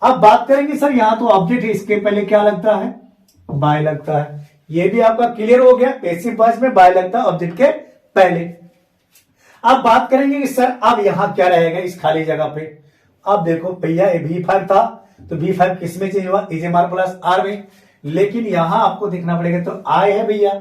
अब बात करेंगे सर यहां तो ऑब्जेक्ट है, इसके पहले क्या लगता है, बाय लगता है। ये भी आपका क्लियर हो गया, पैसिव वॉइस में बाय लगता है ऑब्जेक्ट के पहले। अब बात करेंगे कि सर अब यहां क्या रहेगा इस खाली जगह पे। अब देखो भैया V5 था, तो V5 किस में चेंज हुआ, EGMR प्लस आर में, लेकिन यहां आपको देखना पड़ेगा, तो आई है भैया,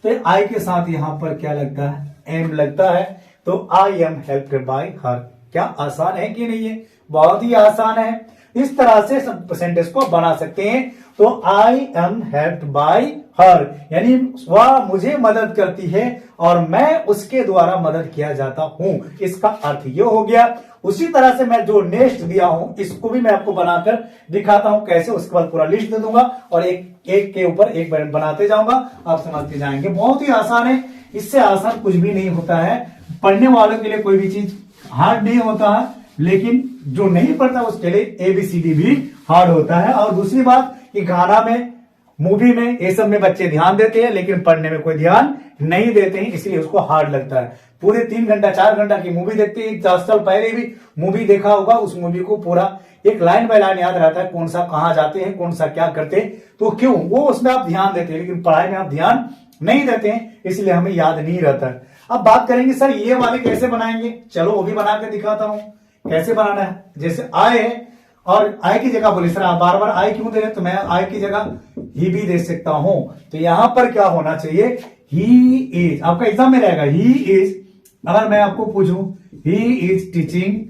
तो आई के साथ यहां पर क्या लगता है, एम लगता है, तो आई एम हेल्प्ड बाय हर। क्या आसान है कि नहीं है, बहुत ही आसान है। इस तरह से सब सेंटेंस को बना सकते हैं। तो आई एम हेल्प्ड बाय हर, यानी वह मुझे मदद करती है और मैं उसके द्वारा मदद किया जाता हूं, इसका अर्थ ये हो गया। उसी तरह से मैं जो नेक्स्ट दिया हूं इसको भी मैं आपको बनाकर दिखाता हूं कैसे, उसके बाद पूरा लिस्ट दे दूंगा और एक के ऊपर एक बनाते जाऊंगा, आप समझते जाएंगे। बहुत ही आसान है, इससे आसान कुछ भी नहीं होता है। पढ़ने वालों के लिए कोई भी चीज हार्ड नहीं होता है, लेकिन जो नहीं पढ़ता उसके लिए ABCD भी हार्ड होता है। और दूसरी बात कि गाना में, मूवी में, ये सब में बच्चे ध्यान देते हैं, लेकिन पढ़ने में कोई ध्यान नहीं देते हैं, इसलिए उसको हार्ड लगता है। पूरे 3 घंटा 4 घंटा की मूवी देखते हैं, 10 साल पहले भी मूवी देखा होगा, उस मूवी को पूरा एक लाइन बाय लाइन याद रहता है, कौन सा कहां जाते हैं, कौन सा क्या करते हैं, तो क्यों वो उसमें आप ध्यान देते हैं, लेकिन पढ़ाई में आप ध्यान नहीं देते हैं, इसलिए हमें याद नहीं रहता है। अब बात करेंगे सर ये वाले कैसे बनाएंगे, चलो वो भी बना के दिखाता हूं कैसे बनाना है। जैसे आय है और आई की जगह बोले सर आप बार बार आई क्यों दे रहे, तो मैं आई की जगह ही भी दे सकता हूं। तो यहां पर क्या होना चाहिए, ही इज, आपका एग्जाम में रहेगा ही इज। अगर मैं आपको पूछूं ही इज टीचिंग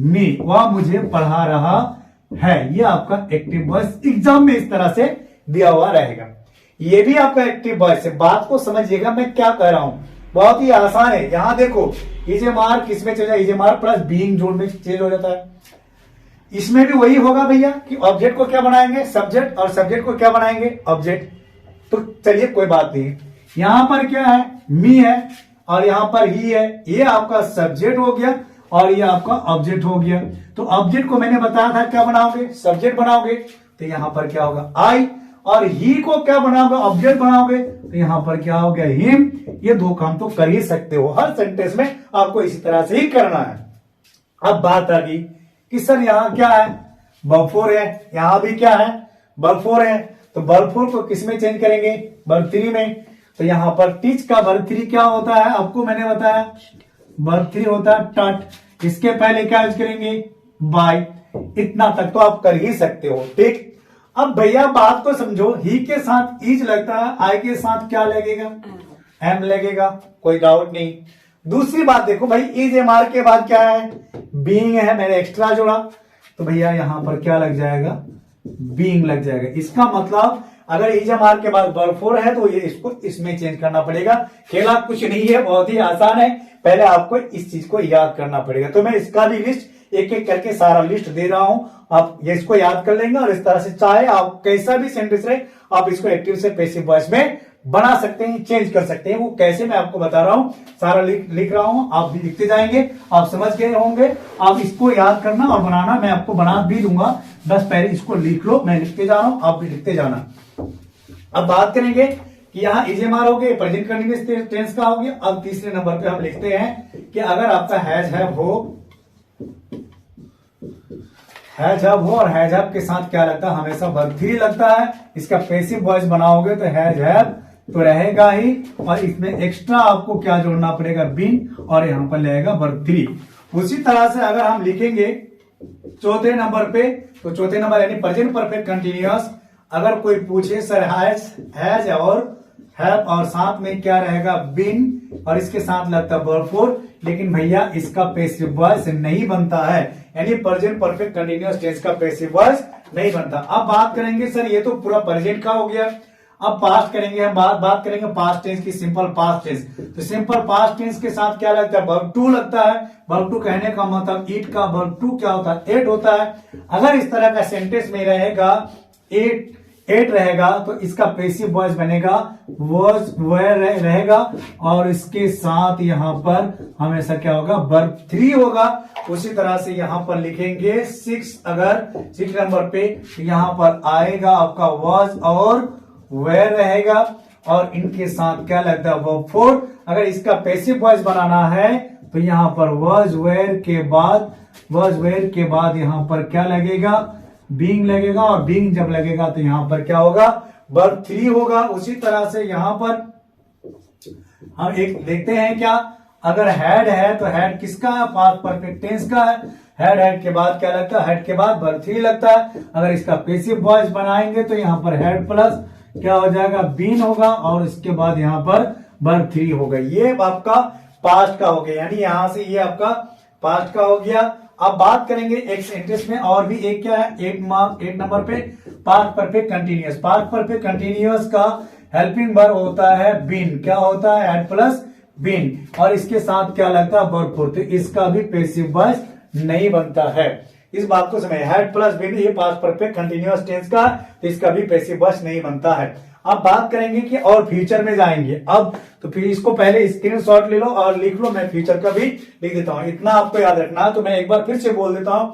मी, वह मुझे पढ़ा रहा है। ये आपका एक्टिव वॉइस एग्जाम में इस तरह से दिया हुआ रहेगा। ये भी आपका एक्टिव वॉइस है। बात को समझिएगा मैं क्या कह रहा हूं, बहुत ही आसान है। यहां देखो इजेमार किसमें चल जाए, इजेमार प्लस बीइंग जोड़ में चेंज हो जाता है। इसमें भी वही होगा भैया कि ऑब्जेक्ट को क्या बनाएंगे सब्जेक्ट, और सब्जेक्ट को क्या बनाएंगे ऑब्जेक्ट। तो चलिए कोई बात नहीं, यहां पर क्या है मी है और यहां पर ही है। ये आपका सब्जेक्ट हो गया और ये आपका ऑब्जेक्ट हो गया। तो ऑब्जेक्ट को मैंने बताया था क्या बनाओगे, सब्जेक्ट बनाओगे। तो यहां पर क्या होगा आई, और ही को क्या बनाओगे ऑब्जेक्ट बनाओगे। तो यहां पर क्या हो गया हिम। ये दो काम तो कर ही सकते हो, हर सेंटेंस में आपको इसी तरह से ही करना है। अब बात आ गई कि सर यहां क्या है वर्ब 4 है, यहां भी क्या है वर्ब 4 है। तो वर्ब 4 को किस में चेंज करेंगे वर्ब 3 में। तो यहां पर टीच का वर्ब 3 क्या होता है आपको मैंने बताया, वर्ब 3 होता है टट। इसके पहले क्या यूज करेंगे बाय। इतना तक तो आप कर ही सकते हो, ठीक। अब भैया बात को समझो, ही के साथ इज लगता है, आई के साथ क्या लगेगा एम लगेगा, कोई डाउट नहीं। दूसरी बात देखो भाई, इज एम आर के बाद क्या है बीइंग है, मैंने एक्स्ट्रा जोड़ा। तो भैया यहां पर क्या लग जाएगा बीइंग लग जाएगा। इसका मतलब अगर इज एम आर के बाद वर्ब 4 है तो ये इसको इसमें चेंज करना पड़ेगा। खेला कुछ नहीं है, बहुत ही आसान है। पहले आपको इस चीज को याद करना पड़ेगा। तो मैं इसका भी लिस्ट एक एक करके सारा लिस्ट दे रहा हूं, आप ये इसको याद कर लेंगे। और इस तरह से चाहे आप कैसा भी सेंटेंस रहे आप इसको एक्टिव से पैसिव वॉइस में बना सकते हैं, चेंज कर सकते हैं। वो कैसे मैं आपको बता रहा हूं, सारा लिख रहा हूं, आप भी लिखते जाएंगे, आप समझ गए होंगे। आप इसको याद करना और बनाना, मैं आपको बना भी दूंगा। बस पहले इसको लिख लो, मैं लिखते जा रहा हूं, आप भी लिखते जाना। अब बात करेंगे कि यहाँ इजेमार हो गया, प्रेजेंट कंटीन्यूअस टेंस का हो गया। अब तीसरे नंबर पे हम लिखते हैं कि अगर आपका हैज हैव हो, हैज हैव हो और हैज हैव के साथ क्या लगता है हमेशा वर्ब 3 लगता है। इसका पैसिव वॉइस बनाओगे तो हैज हैव तो रहेगा ही, और इसमें एक्स्ट्रा आपको क्या जोड़ना पड़ेगा बीन, और यहां पर लगेगा वर्ब 3। उसी तरह से अगर हम लिखेंगे चौथे नंबर पे, तो चौथे नंबर यानी प्रेजेंट परफेक्ट कंटीन्यूअस। अगर कोई पूछे सर हैज और हैव और साथ में क्या रहेगा बीन, और इसके साथ लगता है वर्ब 4, लेकिन भैया इसका पैसिव वॉइस नहीं बनता है, यानी प्रेजेंट परफेक्ट कंटीन्यूअस टेंस का पैसिव वॉइस नहीं बनता। अब बात करेंगे सर ये तो पूरा प्रेजेंट का हो गया। अब पास्ट करेंगे हम, बात करेंगे पास्ट टेंस की, सिंपल पास्ट टेंस। तो सिंपल पास्ट टेंस के साथ क्या लगता है वर्ब 2 लगता है। वर्ब 2 कहने का मतलब ईट का वर्ब 2 क्या होता है एट होता है। अगर इस तरह का सेंटेंस में रहेगा एट रहेगा तो इसका पैसिव वॉइस बनेगा वॉज वेयर रहेगा, और इसके साथ यहां पर हमेशा क्या होगा वर्ब 3 होगा। उसी तरह से यहां पर लिखेंगे 6, अगर 6 नंबर पे यहां पर आएगा आपका वॉज और वेयर रहेगा, और इनके साथ क्या लगता है वर्ब 4। अगर इसका पैसिव वॉइस बनाना है तो यहां पर वॉज वेयर के बाद यहां पर क्या लगेगा बीइंग लगेगा, और बीइंग जब लगेगा तो यहां पर क्या होगा वर्ब 3 होगा। उसी तरह से यहां पर हम एक देखते हैं क्या, अगर हैड है तो हैड किसका है पास्ट परफेक्ट टेंस का है। हैड के बाद क्या लगता है हैड के बाद वर्ब 3 लगता है। अगर इसका पैसिव वॉइस बनाएंगे तो यहां पर हैड प्लस क्या हो जाएगा बीन होगा, और इसके बाद यहां पर वर्ब 3 होगा। ये आपका पास्ट का हो गया, यानी यहां से ये आपका पास्ट का हो गया। अब बात करेंगे एक सेंटेंस में और भी एक क्या है 8 नंबर पे past perfect continuous. Past perfect continuous का हेल्पिंग वर्ब होता है बीन, क्या होता है हैड प्लस बीन, और इसके साथ क्या लगता है वर्ब 4। तो इसका भी पैसिव वॉइस नहीं बनता है। इस बात को समझ, हैड प्लस बीन ये पास्ट परफेक्ट कंटीन्यूअस टेंस का, तो इसका भी पैसिव वॉइस नहीं बनता है। अब बात करेंगे कि और फ्यूचर में जाएंगे। अब तो फिर इसको पहले स्क्रीनशॉट ले लो और लिख लो, मैं फ्यूचर का भी लिख देता हूं, इतना आपको याद रखना है। तो मैं एक बार फिर से बोल देता हूं,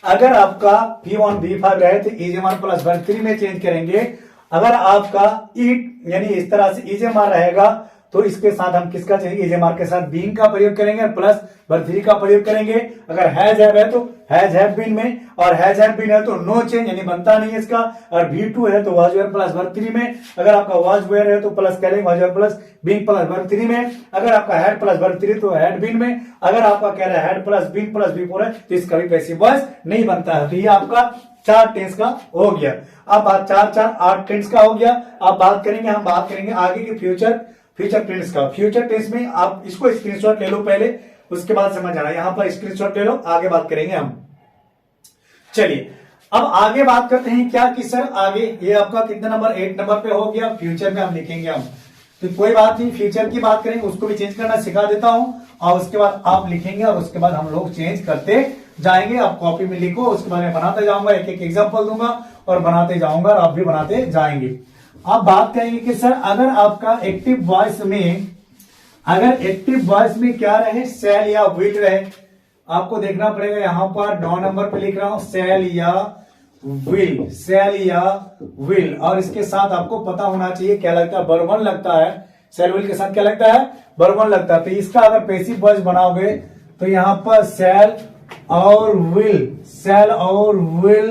अगर आपका V1 V5 रहे तो इजेमार प्लस वर्ब 3 में चेंज करेंगे। अगर आपका ईट यानी इस तरह से इजेमार रहेगा तो इसके साथ हम किसका चाहिए इजेमार के साथ बीइंग का प्रयोग करेंगे, प्लस वर्ब 3 का प्रयोग करेंगे। अगर हैज हैव है तो हैज हैव बीन में, और हैज हैव बीन है तो नो चेंज यानी बनता नहीं है इसका। और V2 है तो वाज वेयर प्लस वर्ब 3 में। अगर आपका वाज वेयर है तो प्लस करेंगे was were plus being plus verb 3 में। अगर आपका हैड प्लस वर्ब 3 तो हैड बीन में। अगर आपका कह रहा है had plus being plus V4 है तो इसका भी पैसिव वॉइस नहीं बनता है। तो ये आपका 4 टेंस का हो गया। अब बात 4 8 टेंस का हो गया। अब बात करेंगे हम बात करेंगे आगे के फ्यूचर टेंस का। फ्यूचर टेंस में आप इसको स्क्रीनशॉट ले लो पहले, उसके बाद समझ आना। यहां पर स्क्रीनशॉट ले लो, आगे बात करेंगे हम। चलिए अब आगे बात करते हैं क्या कि सर आगे ये आपका कितने नंबर 8 नंबर पे हो गया, फ्यूचर में हम लिखेंगे हम, तो कोई बात नहीं, फ्यूचर की बात करेंगे, उसको भी चेंज करना सिखा देता हूं और उसके बाद आप लिखेंगे और उसके बाद हम लोग चेंज करते जाएंगे। आप कॉपी में लिखो, उसके बाद मैं बनाते जाऊंगा, एक एक एग्जांपल दूंगा और बनाते जाऊंगा और आप भी बनाते जाएंगे। आप बात करेंगे कि सर अगर आपका एक्टिव वॉइस में, अगर एक्टिव वॉइस में क्या रहे, सेल या विल रहे, आपको देखना पड़ेगा यहां पर 9 नंबर पे लिख रहा हूं सेल या विल, सेल या विल, और इसके साथ आपको पता होना चाहिए क्या लगता है, वर्ब 1 लगता है, सेल विल के साथ क्या लगता है, वर्ब 1 लगता है। तो इसका अगर पैसिव वॉइस बनाओगे तो यहां पर सेल और विल, सेल और विल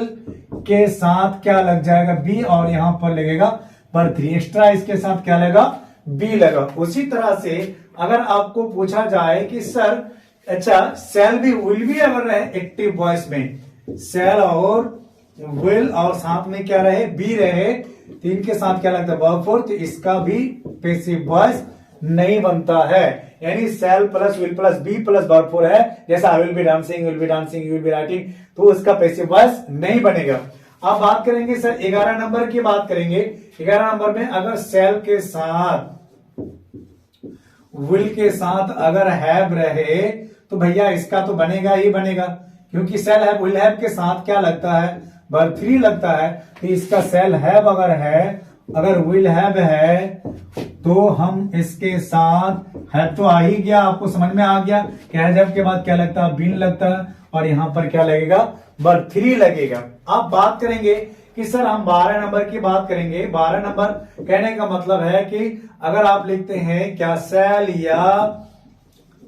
के साथ क्या लग जाएगा, बी, और यहां पर लगेगा वर्ब 3, एक्स्ट्रा इसके साथ क्या लगेगा, बी लगा। उसी तरह से अगर आपको पूछा जाए कि सर अच्छा सेल भी विल भी अगर रहे एक्टिव वॉइस में, सेल और विल और साथ में क्या रहे, बी रहे, तो इनके साथ क्या लगता है, वर्ब 4, तो इसका भी पैसिव वॉइस नहीं बनता है। यानी shall plus will plus be plus verb 4 है, जैसा I will be dancing, will be dancing, you will be writing, तो उसका पैसिव वॉइस नहीं बनेगा। अब बात करेंगे सर 11 नंबर की बात करेंगे। 11 नंबर में अगर सेल के साथ विल के साथ अगर हैव रहे तो भैया इसका तो बनेगा ही बनेगा, क्योंकि सेल हैव विल हैव के साथ क्या लगता है, वर्ब 3 लगता है। तो इसका सेल हैव अगर है, अगर विल हैव है तो हम इसके साथ हैव तो आ ही गया, आपको समझ में आ गया कि हैव के बाद क्या लगता है, बीन लगता है, और यहां पर क्या लगेगा, वर्ब 3 लगेगा। आप बात करेंगे कि सर हम 12 नंबर की बात करेंगे। 12 नंबर कहने का मतलब है कि अगर आप लिखते हैं क्या, सेल या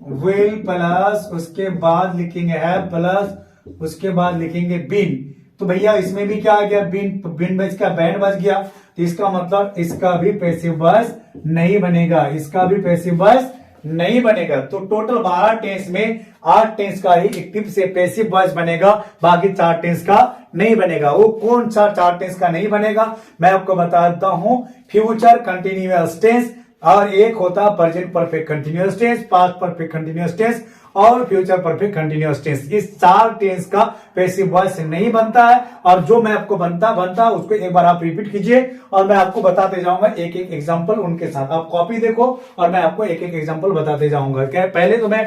विल प्लस उसके बाद लिखेंगे हैव प्लस उसके बाद लिखेंगे बीन, तो भैया इसमें भी क्या आ गया, बीन, तो बीन बज का बैंड बज गया, तो इसका मतलब इसका भी पैसिव वॉइस नहीं बनेगा, इसका भी पैसिव वॉइस नहीं बनेगा। तो टोटल 12 टेंस में 8 टेंस का ही एक्टिव से पैसिव वॉइस बनेगा, बाकी 4 टेंस का नहीं बनेगा। वो कौन सा 4 टेंस का नहीं बनेगा मैं आपको बता देता हूं, फ्यूचर कंटिन्यूअस टेंस, और एक होता है present perfect continuous tense, past perfect continuous tense और फ्यूचर परफेक्ट कंटिन्यूअस टेंस। इस 4 टेंस का पैसिव वॉइस नहीं बनता है, और जो मैं आपको बनता उसको एक बार आप रिपीट कीजिए और मैं आपको बताते जाऊंगा एक एक एग्जांपल उनके साथ। आप कॉपी देखो और मैं आपको एक एक एग्जांपल बताते जाऊंगा। क्या पहले तो मैं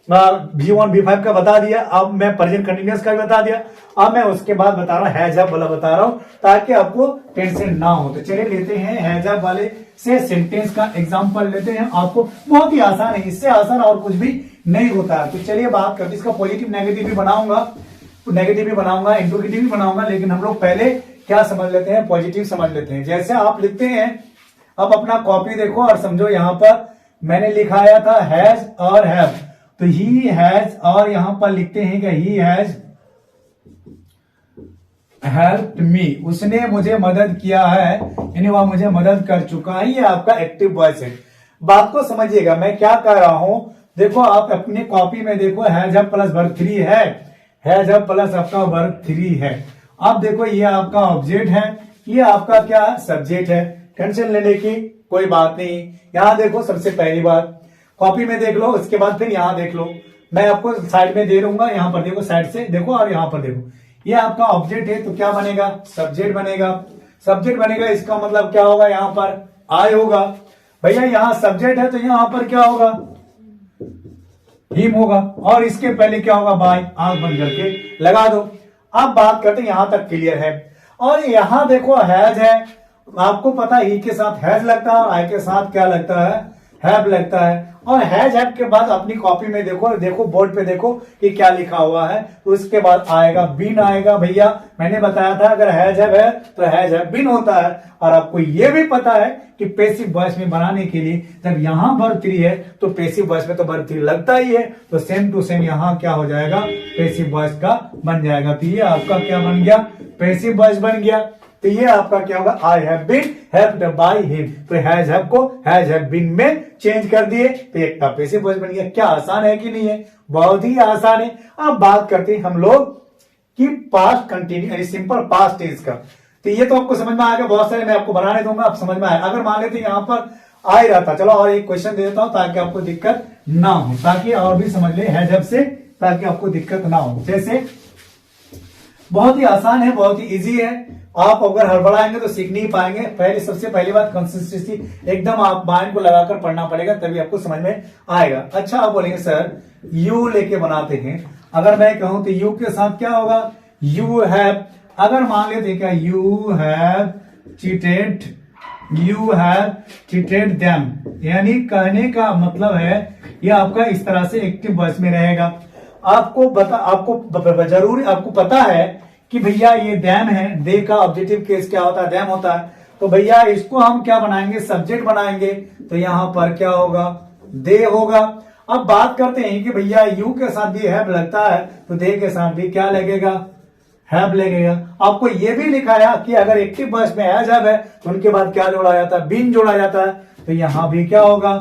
V1 V5 का बता दिया, अब मैं प्रेजेंट कंटिन्यूअस का भी बता दिया, अब मैं उसके बाद बता रहा हूं हैज हैव वाला बता रहा हूं ताकि आपको टेंशन ना हो। तो चलिए लेते हैं हैज हैव वाले से सेंटेंस का एग्जांपल लेते हैं। आपको बहुत ही आसान है, इससे आसान और कुछ भी नहीं होता है। तो चलिए बात करते हैं, इसका पॉजिटिव नेगेटिव भी बनाऊंगा, नेगेटिव भी बनाऊंगा, इंट्रोगेटिव भी बनाऊंगा, लेकिन हम लोग पहले क्या समझ लेते हैं, पॉजिटिव समझ लेते हैं। जैसे आप लिखते हैं, अब अपना कॉपी देखो और समझो, यहां पर मैंने लिखाया था हैज और हैव, तो ही हैज, और यहां पर लिखते हैं कि ही हैज हेल्प्ड मी, उसने मुझे मदद किया है, यानी वह मुझे मदद कर चुका है। ये आपका एक्टिव वॉइस है। बात को समझिएगा मैं क्या कह रहा हूं। देखो आप अपने कॉपी में देखो हैज हैव प्लस वर्ब 3 है, हैज हैव प्लस आपका वर्ब 3 है। अब देखो ये आपका ऑब्जेक्ट है, ये आपका क्या सब्जेक्ट है, टेंशन लेने की कोई बात नहीं। यहां देखो सबसे पहली बात कॉपी में देख लो, उसके बाद फिर यहां देख लो, मैं आपको साइड में दे दूंगा, यहां पर देखो, साइड से देखो और यहां पर देखो, ये आपका ऑब्जेक्ट है, तो क्या बनेगा, सब्जेक्ट बनेगा। सब्जेक्ट बनेगा, इसका मतलब क्या होगा, यहां पर आई होगा। भैया यहां सब्जेक्ट है तो यहां पर क्या होगा, हिम होगा, और इसके पहले क्या होगा, बाय, आंख बंद करके लगा दो। अब बात करते हैं, यहां तक क्लियर है। और यहां देखो हैज है, आपको पता ही के साथ हैज लगता है और आई के साथ क्या लगता है, हैव लगता है। और हैज हैव के बाद अपनी कॉपी में देखो, देखो बोर्ड पे देखो कि क्या लिखा हुआ है, उसके बाद आएगा बीन आएगा। भैया मैंने बताया था अगर हैज हैव है तो हैज हैव बीन होता है। और आपको ये भी पता है कि पैसिव वॉइस में बनाने के लिए जब यहां वर्ब 3 है तो पैसिव वॉइस में तो वर्ब 3 लगता ही है, तो सेम टू सेम यहां क्या हो जाएगा, पैसिव वॉइस का बन जाएगा। तो ये आपका क्या बन गया, पैसिव वॉइस बन गया। तो ये आपका क्या होगा, I have been helped by him, तो हैज हैव को हैज हैव बीन में चेंज कर दिए, तो एक का पैसिव वॉइस बन गया। क्या आसान है कि नहीं है, बहुत ही आसान है। अब बात करते हैं हम लोग कि पास्ट कंटिन्यू यानी सिंपल पास्ट टेंस का। तो ये तो आपको समझ में आएगा, बहुत सारे मैं आपको बनाने दूंगा, आप समझ में आए। अगर मान लेते यहां पर आ ही रहता, चलो और एक क्वेश्चन दे देता हूं ताकि आपको दिक्कत ना हो, ताकि और भी समझ ले हैज हैव से, ताकि आपको दिक्कत ना हो। जैसे बहुत ही आसान है, बहुत ही इजी है। आप अगर हड़बड़ाएंगे तो सीख नहीं पाएंगे। पहले सबसे पहली बात कंसिस्टेंसी, एकदम आप माइंड को लगाकर पढ़ना पड़ेगा, तभी आपको समझ में आएगा। अच्छा, आप बोलेंगे सर यू लेके बनाते हैं, अगर मैं कहूं तो यू के साथ क्या होगा, यू हैव, अगर मान लेते क्या, यू हैव चीटेड देम, यानी कहने का मतलब है ये आपका इस तरह से एक्टिव वॉइस में रहेगा। आपको जरूरी आपको पता है कि भैया ये डैम है, दे का ऑब्जेक्टिव केस क्या होता है, डैम होता है। तो भैया इसको हम क्या बनाएंगे, सब्जेक्ट बनाएंगे। तो यहां पर क्या होगा, दे होगा। अब बात करते हैं कि भैया यू के साथ भी हैव लगता है, तो दे के साथ भी क्या लगेगा, हैव लगेगा। आपको ये भी लिखाया कि अगर एक्टिव वॉइस में हैज हैव है तो उनके बाद क्या जोड़ा जाता है, बीन जोड़ा जाता है। तो यहां भी क्या होगा,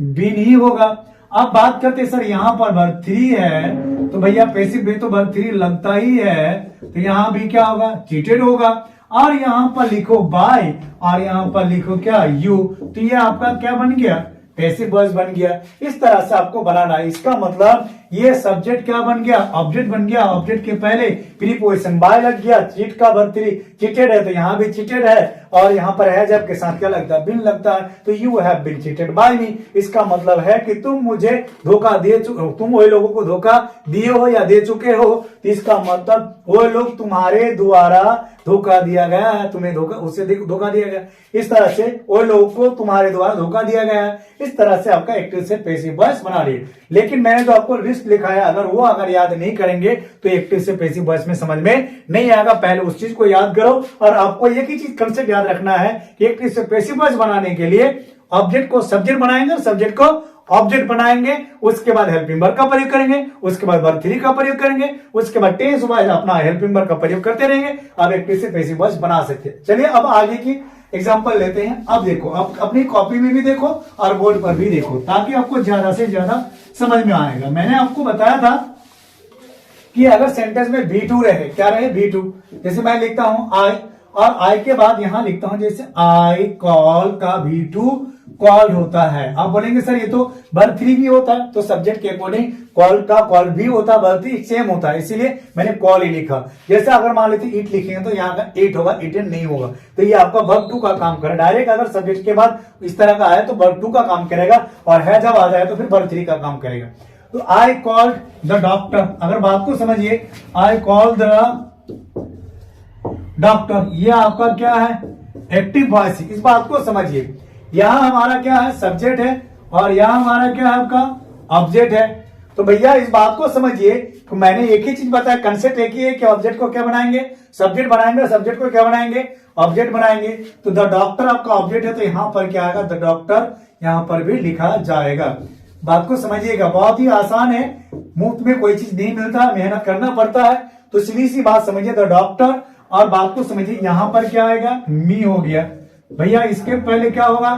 बीन ही होगा। अब बात करते हैं सर यहां पर वर्ब 3 है, तो भैया पैसिव में तो वर्ब 3 लगता ही है, तो यहां भी क्या होगा, चीटेड होगा। और यहां पर लिखो बाय, और यहां पर लिखो क्या, यू, तो ये आपका क्या बन गया, पैसिव वॉइस बन गया। इस तरह से आपको बनाना है। इसका मतलब ये सब्जेक्ट क्या बन गया, ऑब्जेक्ट बन गया। ऑब्जेक्ट के पहले प्रीपोजिशन बाय लग गया, चीट का वर्ब 3 चीटेड है, तो यहां भी चीटेड है। और यहां पर है जब के साथ क्या लगता है, बिन लगता है, तो you have been cheated by me. इसका मतलब है कि तुम मुझे धोखा दे चुके, तुम वही लोगों को धोखा दिए हो या दे चुके हो। तो इसका मतलब वो लोग तुम्हारे द्वारा धोखा दिया गया है, तुम्हें धोखा, उससे धोखा दिया गया। इस तरह से वो लोगों को तुम्हारे द्वारा धोखा दिया गया है। इस तरह से आपका एक्टिव से पैसिव वॉइस बना रही है। लेकिन मैंने जो आपको लिस्ट लिखा है, अगर याद नहीं करेंगे तो एक्टिव से पैसिव वॉइस में समझ में नहीं आएगा। पहले उस चीज को याद करो। और आपको एक ही चीज कंसेप्ट याद रखना है कि एक्टिव से पैसिव वॉइस बनाने के लिए ऑब्जेक्ट को सब्जेक्ट बनाएंगे और सब्जेक्ट को ऑब्जेक्ट बनाएंगे, उसके बाद हेल्पिंग वर्ब का प्रयोग करेंगे, उसके बाद वर्ब 3 का प्रयोग करेंगे, उसके बाद टेंस वाइज अपना हेल्पिंग वर्ब का प्रयोग करते रहेंगे। अब एक्टिव से पैसिव वॉइस बना सकते हैं। चलिए अब आगे की एग्जांपल लेते हैं। अब देखो, आप अपनी कॉपी में भी देखो और बोर्ड पर भी देखो, ताकि आपको ज्यादा से ज्यादा समझ में आएगा। मैंने आपको बताया था कि अगर सेंटेंस में V2 रहे, क्या रहे, V2, जैसे मैं लिखता हूं आई, और आई के बाद यहां लिखता हूं जैसे आई कॉल का V2 कॉल्ड होता है। आप बोलेंगे सर ये तो वर्ब 3 भी होता है, तो सब्जेक्ट के अकॉर्डिंग कॉल का कॉल भी होता है, वर्ब 3 सेम होता है, इसीलिए मैंने कॉल ही लिखा। जैसे अगर मान लेते ईट लिखेंगे तो यहाँ का ईट होगा, ईटन नहीं होगा। तो ये आपका वर्ब 2 का काम करे। डायरेक्ट अगर सब्जेक्ट के बाद इस तरह का है तो वर्ब 2 का काम करेगा, और है जब आ जाए तो फिर वर्ब 3 का काम करेगा। तो आई कॉल्ड द डॉक्टर, अगर बात को समझिए, आई कॉल द डॉक्टर, ये आपका क्या है, एक्टिव वॉइस। इस बात को समझिए, यहां हमारा क्या है, सब्जेक्ट है, और यहां हमारा क्या है, आपका ऑब्जेक्ट है। तो भैया इस बात को समझिए कि मैंने एक ही चीज बताया, कंसेप्ट एक ही है कि ऑब्जेक्ट को क्या बनाएंगे, सब्जेक्ट बनाएंगे, सब्जेक्ट को क्या बनाएंगे, ऑब्जेक्ट बनाएंगे। तो द डॉक्टर आपका ऑब्जेक्ट है, तो यहां पर क्या आएगा, द डॉक्टर यहां पर भी लिखा जाएगा। बात को समझिएगा, बहुत ही आसान है, मुफ्त में कोई चीज नहीं मिलता, मेहनत करना पड़ता है। तो सीधी सी बात समझिए, द डॉक्टर, और बात को समझिए, यहां पर क्या आएगा, मी हो गया। भैया इसके पहले क्या होगा,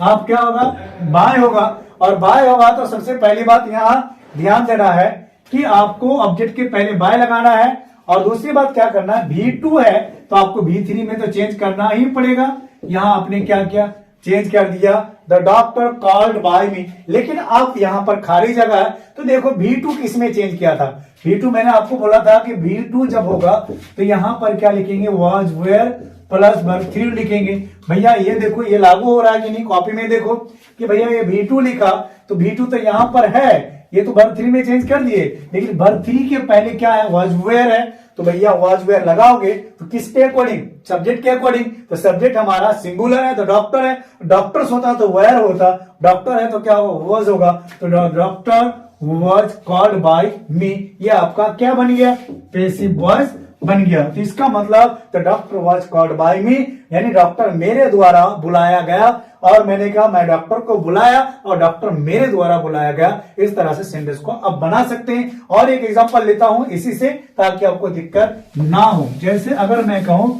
आप क्या होगा, बाय होगा, और बाय होगा तो सबसे पहली बात यहां ध्यान देना है कि आपको ऑब्जेक्ट के पहले बाय लगाना है। और दूसरी बात क्या करना है, V2 है तो आपको V3 में तो चेंज करना ही पड़ेगा। यहां आपने क्या किया, चेंज कर दिया, द डॉक्टर कॉल्ड बाय मी। लेकिन आप यहां पर खाली जगह है, तो देखो V2 किस में चेंज किया था। V2 मैंने आपको बोला था कि V2 जब होगा तो यहां पर क्या लिखेंगे, वॉज वेयर प्लस वर्ब 3 लिखेंगे। भैया ये देखो, ये लागू हो रहा है कि नहीं, कॉपी में देखो कि भैया ये V2 लिखा, तो V2 तो यहां पर है, ये तो वर्ब 3 में चेंज कर दिए, लेकिन वर्ब 3 के पहले क्या है, वॉज वेयर है। तो भैया वॉज वेयर लगाओगे तो किसके अकॉर्डिंग, सब्जेक्ट के अकॉर्डिंग। तो सब्जेक्ट हमारा सिंगुलर है तो डॉक्टर है, डॉक्टर्स होता तो वेयर होता, डॉक्टर है तो क्या होगा, वॉज होगा। तो डॉक्टर वॉज कॉल्ड बाय मी, ये आपका क्या बन गया, पैसिव वॉइस बन गया। तो इसका मतलब the doctor was called by me, यानी डॉक्टर मेरे द्वारा बुलाया गया, और मैंने कहा मैं डॉक्टर को बुलाया और डॉक्टर मेरे द्वारा बुलाया गया। इस तरह से सेंटेंस को अब बना सकते हैं। और एक एग्जांपल लेता हूं इसी से, ताकि आपको दिक्कत ना हो। जैसे अगर मैं कहूं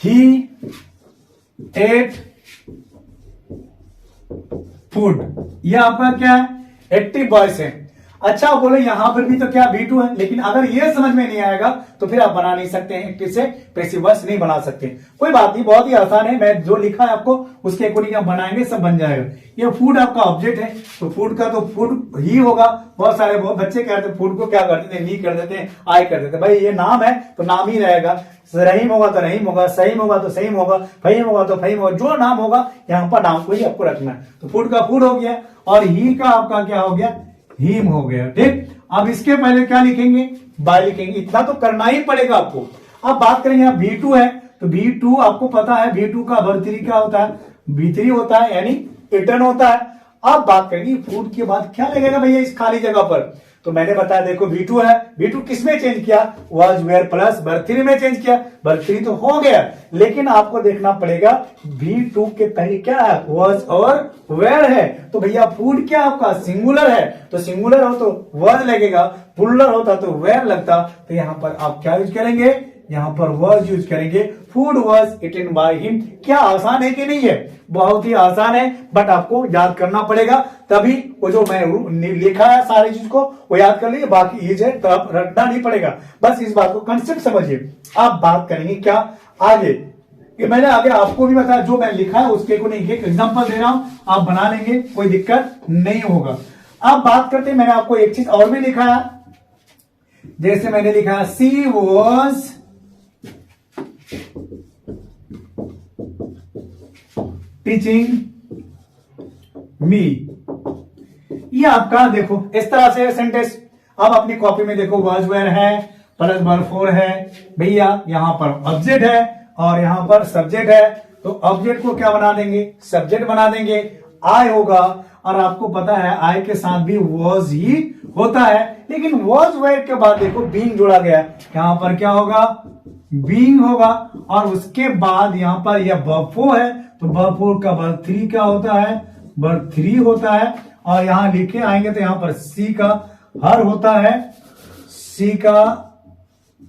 ही एट फूड, यह आपका क्या है, एक्टिव वॉइस है। अच्छा बोले यहां पर भी तो क्या V2 है, लेकिन अगर ये समझ में नहीं आएगा तो फिर आप बना नहीं सकते हैं, एक्टिव से पैसिव वॉइस नहीं बना सकते। कोई बात नहीं, बहुत ही आसान है, मैं जो लिखा है आपको उसके अकॉर्डिंग आप बनाएंगे, सब बन जाएगा। ये फूड आपका ऑब्जेक्ट है, तो फूड का तो फूड ही होगा। बहुत सारे बच्चे कहते हैं फूड को क्या करते थे, नी कर देते हैं, आई कर देते हैं। भाई ये नाम है तो नाम ही रहेगा, रहीम होगा तो रहीम होगा, सहीम होगा तो सहीम होगा, फहीम होगा तो फहीम होगा, जो नाम होगा यहाँ पर नाम को ही आपको रखना है। तो फूड का फूड हो गया, और ही का आपका क्या हो गया, हीम हो गया। ठीक, अब इसके पहले क्या लिखेंगे, बाय लिखेंगे, इतना तो करना ही पड़ेगा आपको। अब बात करेंगे, अब V2 है तो V2 आपको पता है, V2 का वर्ब 3 क्या होता है, V3 होता है, यानी रिटर्न होता है। अब बात करेंगे फूड के बाद क्या लगेगा भैया इस खाली जगह पर, तो मैंने बताया देखो V2 है, V2 किसमें चेंज किया, वाज वेयर प्लस वर्ब 3 में चेंज किया, वर्ब 3 तो हो गया, लेकिन आपको देखना पड़ेगा V2 के पहले क्या है, वाज और वेयर है। तो भैया फूड क्या आपका सिंगुलर है, तो सिंगुलर हो तो वाज लगेगा, प्लुरल होता तो वेयर लगता। तो यहां पर आप क्या यूज करेंगे, यहां पर वाज यूज करेंगे, food was eaten by him. क्या आसान है कि नहीं है, बहुत ही आसान है, बट आपको याद करना पड़ेगा, तभी वो जो मैं लिखा है सारी चीज को वो याद कर लीजिए, बाकी इज है तो आप रटना नहीं पड़ेगा, बस इस बात को कंसेप्ट समझिए। आप बात करेंगे क्या आगे, कि मैंने आगे आपको भी बताया, जो मैं लिखा है उसके को नहीं, एक एग्जांपल दे रहा हूं, आप बना लेंगे, कोई दिक्कत नहीं होगा। अब बात करते हैं, मैंने आपको एक चीज और भी लिखा है, जैसे मैंने लिखा है सी वॉज टीचिंग मी, ये आपका देखो इस तरह से सेंटेंस। अब अपनी कॉपी में देखो वाज वेयर है प्लस वर्ब 4 है, भैया यहां पर ऑब्जेक्ट है और यहां पर सब्जेक्ट है, तो ऑब्जेक्ट को क्या बना देंगे, सब्जेक्ट बना देंगे, आई होगा। और आपको पता है आई के साथ भी वॉज ही होता है, लेकिन वॉज वेयर के बाद देखो बीइंग जोड़ा गया, यहां पर क्या होगा, बीइंग होगा। और उसके बाद यहां पर यह वर्ब 4 है, तो वर्ब 4 का वर्ब 3 क्या होता है, वर्ब 3 होता है। और यहां लिखे आएंगे तो यहां पर सी का हर होता है, सी का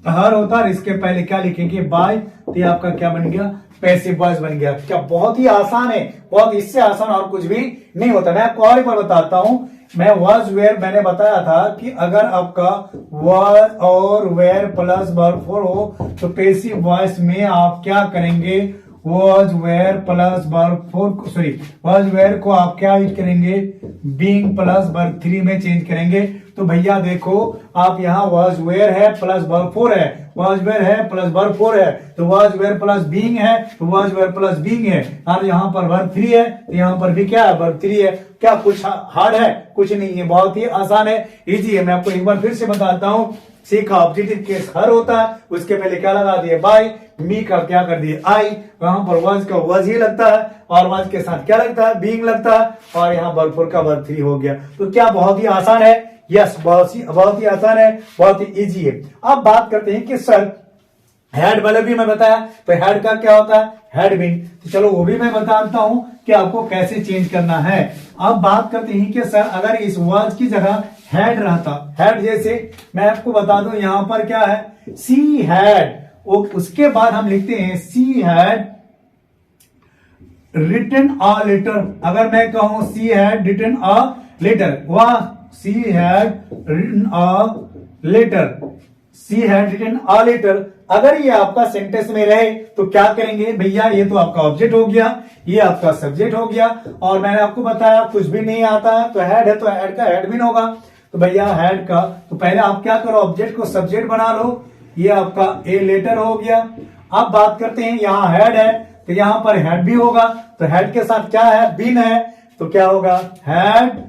हर होता है। इसके पहले क्या लिखेंगे, बाय, तो ये आपका क्या बन गया, पैसिव वॉइस बन गया। क्या बहुत ही आसान है, बहुत, इससे आसान और कुछ भी नहीं होता। मैं आपको और एक बार बताता हूं, मैं वाज वेयर मैंने बताया था कि अगर आपका वाज और वेयर प्लस वर्ब 4 हो तो पैसिव वॉइस में आप क्या करेंगे, was were plus verb 4 sorry was were को आप क्या यूज करेंगे, बीइंग प्लस वर्ब 3 में चेंज करेंगे। तो भैया देखो आप यहाँ वाज वेयर है प्लस वर्ब 4 है, वाज वेयर है प्लस वर्ब 4 है, तो वाज वेयर प्लस बीइंग है तो वाज वेयर प्लस बीइंग है। और यहाँ पर वर्ब 3 है तो यहाँ पर भी क्या है, वर्ब 3 है। क्या कुछ हार्ड है, कुछ नहीं है, बहुत ही आसान है, इजी है। मैं आपको एक बार फिर से बताता हूँ, सी का ऑब्जेक्टिव केस हर होता है, उसके पहले क्या लगा दिए, बाय, मी का क्या कर दिए, आई, वहां पर वाज का वाज ही लगता है, और वाज के साथ क्या लगता है, बीइंग लगता है, और यहाँ वर्ब 4 का वर्ब 3 हो गया। तो क्या बहुत ही आसान है, यस बहुत ही आसान है, बहुत ही इजी है। अब बात करते हैं कि सर हेड वाले भी मैं बताया, तो हेड का क्या होता है, हेड विंग, तो चलो वो भी मैं बताता हूं कि आपको कैसे चेंज करना है। अब बात करते हैं कि सर अगर इस वाज की जगह हेड रहता, हेड जैसे मैं आपको बता दूं यहां पर क्या है, सी हैड, उसके बाद हम लिखते हैं she had written a letter. अगर मैं कहूं she had written a letter, वाह, she had written a letter, she had written a letter. अगर ये आपका सेंटेंस में रहे तो क्या करेंगे भैया, ये तो आपका ऑब्जेक्ट हो गया, ये आपका सब्जेक्ट हो गया, और मैंने आपको बताया कुछ भी नहीं आता है तो हेड है तो हेड का हेड भी होगा। तो भैया हेड का, तो पहले आप क्या करो, ऑब्जेक्ट को सब्जेक्ट बना लो, ये आपका ए लेटर हो गया। अब बात करते हैं यहाँ हेड है तो यहां पर हेड भी होगा, तो हेड के साथ क्या है, बिन है, तो क्या होगा, हेड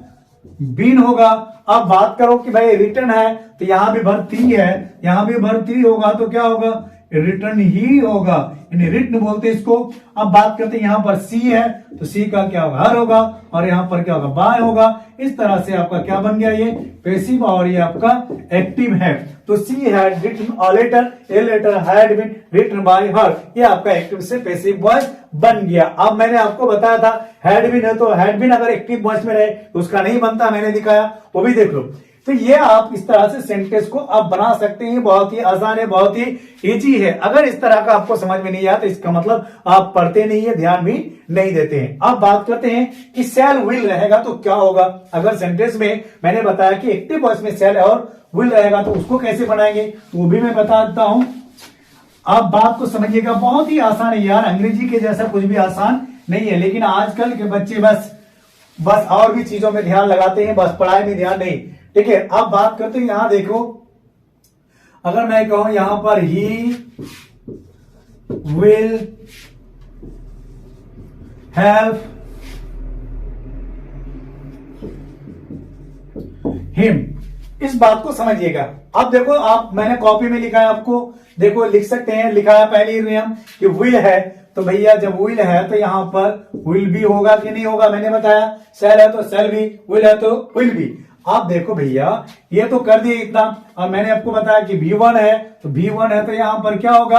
बिन होगा। अब बात करो कि भाई रिटर्न है तो यहां भी वर्ब 3 है, यहां भी वर्ब 3 होगा, तो क्या होगा, रिटर्न ही होगा, यानी रिटन बोलते हैं इसको। अब बात करते हैं यहां पर सी है तो सी का क्या होगा, हर होगा, और यहां पर क्या होगा, बाय होगा। इस तरह से आपका क्या बन गया, ये पैसिव और ये आपका एक्टिव है। तो she had written a letter, a letter had been written by her, ये आपका एक्टिव से पैसिव वॉइस बन गया। अब मैंने आपको बताया था हैड बीन है तो हैड बीन अगर एक्टिव वॉइस में रहे तो उसका नहीं बनता, मैंने दिखाया, वो भी देख लो। तो ये आप इस तरह से सेंटेंस को आप बना सकते हैं। बहुत ही आसान है, बहुत ही इजी है। अगर इस तरह का आपको समझ में नहीं आया तो इसका मतलब आप पढ़ते नहीं है, ध्यान भी नहीं देते हैं। अब बात करते हैं कि सेल विल रहेगा तो क्या होगा। अगर सेंटेंस में मैंने बताया कि एक्टिव वॉइस में सेल और विल रहेगा तो उसको कैसे बनाएंगे तो वो भी मैं बता देता हूं। आप बात को समझिएगा, बहुत ही आसान है यार, अंग्रेजी के जैसा कुछ भी आसान नहीं है। लेकिन आजकल के बच्चे बस और भी चीजों में ध्यान लगाते हैं, बस पढ़ाई में ध्यान नहीं। ठीक है, अब बात करते हैं, यहां देखो, अगर मैं कहूं यहां पर ही विल हेल्प हिम, इस बात को समझिएगा। अब देखो, आप मैंने कॉपी में लिखा है, आपको देखो लिख सकते हैं, लिखा है पहले ही नियम कि विल है तो भैया जब विल है तो यहां पर विल भी होगा कि नहीं होगा। मैंने बताया सेल है तो सेल भी, विल है तो विल भी। आप देखो भैया ये तो कर दिए इतना, और मैंने आपको बताया कि V1 है तो V1 है तो यहां पर क्या होगा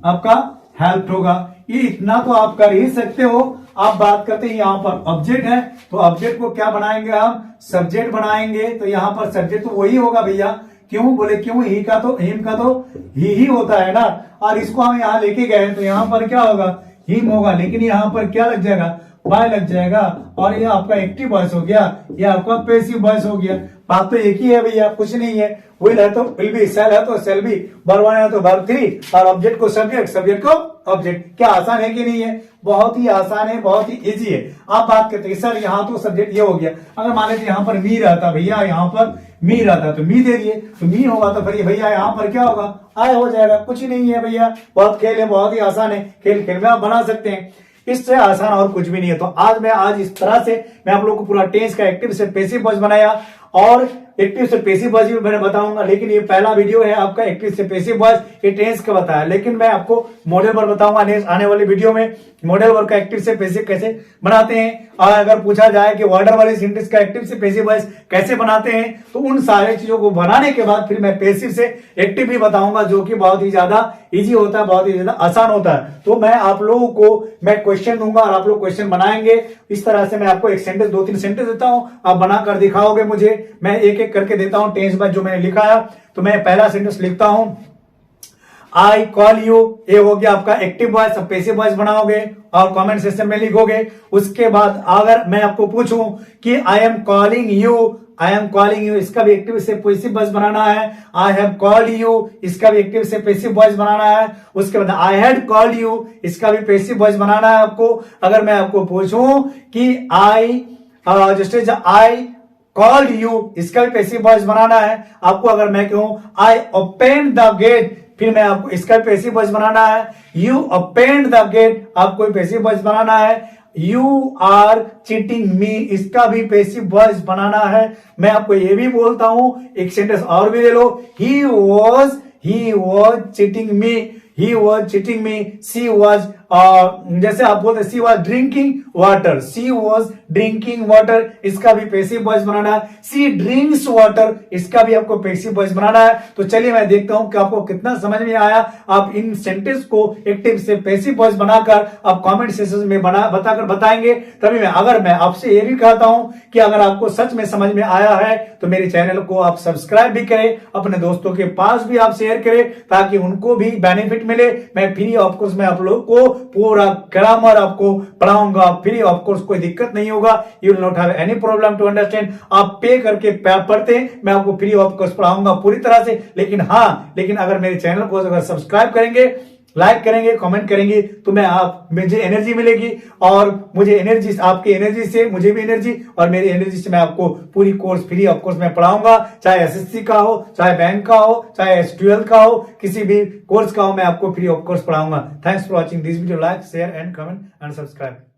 आपका हेल्प होगा। ये इतना तो आप कर ही सकते हो। आप बात करते हैं यहां पर ऑब्जेक्ट है तो ऑब्जेक्ट को क्या बनाएंगे हम, सब्जेक्ट बनाएंगे। तो यहां पर सब्जेक्ट तो वही होगा भैया, क्यों बोले क्यों, ही का तो हिम का तो ही होता है ना। और इसको हम यहां लेके गए तो यहां पर क्या होगा, हिम होगा, लेकिन यहां पर क्या लग जाएगा, बाय लग जाएगा। और ये आपका एक्टिव वॉइस हो गया, ये आपका पैसिव वॉइस हो गया। बात तो एक ही है भैया, कुछ नहीं है। विल है तो विल भी, सेल है तो सेल भी, वर्ब 1 है तो वर्ब 3, और ऑब्जेक्ट को सब्जेक्ट, सब्जेक्ट को ऑब्जेक्ट। क्या आसान है कि नहीं है, बहुत ही आसान है, बहुत ही इजी है। आप बात करते हैं सर यहाँ तो सब्जेक्ट ये हो गया, अगर मान लेते यहाँ पर मी रहता भैया, यहाँ पर मी रहता तो मी दे दिए तो मी होगा, तो फिर भैया यहाँ पर क्या होगा, आय हो जाएगा। कुछ ही नहीं है भैया, बहुत खेल है, बहुत ही आसान है, खेल खेल में आप बना सकते हैं, इससे आसान और कुछ भी नहीं है। तो आज इस तरह से मैं आप लोगों को पूरा टेंस का एक्टिव से पैसिव वॉइस बनाया, और एक्टिव से पैसिव वॉइस भी मैंने बताऊंगा। लेकिन ये पहला वीडियो है आपका एक्टिव से पैसिव वॉइस, ये टेंस का बताया। लेकिन मैं आपको मॉडल वर्ब बताऊंगा नेक्स्ट आने वाले वीडियो में, मॉडल वर्ब का एक्टिव से पैसिव कैसे बनाते हैं। और अगर पूछा जाए कि ऑर्डर वाले सेंटेंस का एक्टिव से पैसिव वॉइस कैसे बनाते हैं, तो उन सारे चीजों को बनाने के बाद फिर मैं पैसिव से एक्टिव भी बताऊंगा, जो कि बहुत ही ज्यादा इजी होता है, बहुत ही ज्यादा आसान होता है। तो मैं आप लोगों को मैं क्वेश्चन दूंगा और आप लोग क्वेश्चन बनाएंगे। इस तरह से मैं आपको एक सेंटेंस, 2-3 सेंटेंस देता हूं, आप बनाकर दिखाओगे मुझे, मैं एक एक करके देता हूं टेंस में जो मैंने लिखा है। तो मैं पहला सेंटेंस लिखता हूं, आई कॉल यू, ये हो गया आपका एक्टिव वॉइस। अब पैसिव वॉइस बनाओगे और कमेंट सेक्शन में लिखोगे। उसके बाद अगर मैं आपको पूछूं कि I am calling you, I am calling you, इसका भी एक्टिव से पैसिव वॉइस बनाना है। आई हैव कॉल्ड यू, इसका भी एक्टिव से पैसिव वॉइस बनाना है। उसके बाद आई हैड कॉल्ड यू, इसका भी पैसिव वॉइस बनाना है आपको। अगर मैं आपको पूछूं कि आई कॉल्ड यू, इसका भी पैसिव वॉइस बनाना है आपको। अगर मैं कहूं आई ओपन द गेट, फिर मैं आपको इसका भी पैसिव वॉइस बनाना है। यू ओपन द गेट, आपको पैसिव वॉइस बनाना है। यू आर चीटिंग मी, इसका भी पैसिव वॉइस बनाना है। मैं आपको ये भी बोलता हूं, एक सेंटेंस और भी ले लो, he was cheating me, he was cheating me, she was जैसे आप बोलते she was drinking water, she was drinking water, इसका भी पैसिव वॉइस बनाना है। she drinks water, इसका भी आपको पैसिव वॉइस बनाना है। तो चलिए मैं देखता हूं कि आपको कितना समझ में आया। आप इन सेंटेंस को एक्टिव से पैसिव वॉइस बनाकर आप कमेंट सेक्शन में बताएंगे। तभी अगर मैं आपसे ये भी कहता हूं कि अगर आपको सच में समझ में आया है तो मेरे चैनल को आप सब्सक्राइब भी करें, अपने दोस्तों के पास भी आप शेयर करें, ताकि उनको भी बेनिफिट मिले। मैं फ्री ऑफ कोर्स में आप लोग को पूरा ग्रामर आपको पढ़ाऊंगा, फ्री ऑफ कोर्स, कोई दिक्कत नहीं होगा। You will not have any problem to understand. आप पे करके पढ़ते हैं, मैं आपको फ्री ऑफ कोर्स पढ़ाऊंगा पूरी तरह से। लेकिन अगर मेरे चैनल को अगर सब्सक्राइब करेंगे, लाइक करेंगे, कमेंट करेंगे, तो मुझे एनर्जी मिलेगी, और मुझे एनर्जी, आपकी एनर्जी से मुझे भी एनर्जी, और मेरी एनर्जी से मैं आपको पूरी कोर्स फ्री ऑफ कोर्स में पढ़ाऊंगा। चाहे एसएससी का हो, चाहे बैंक का हो, चाहे S12 का हो, किसी भी कोर्स का हो, मैं आपको फ्री ऑफ कोर्स पढ़ाऊंगा। Thanks for watching this video. Like, share and comment and subscribe.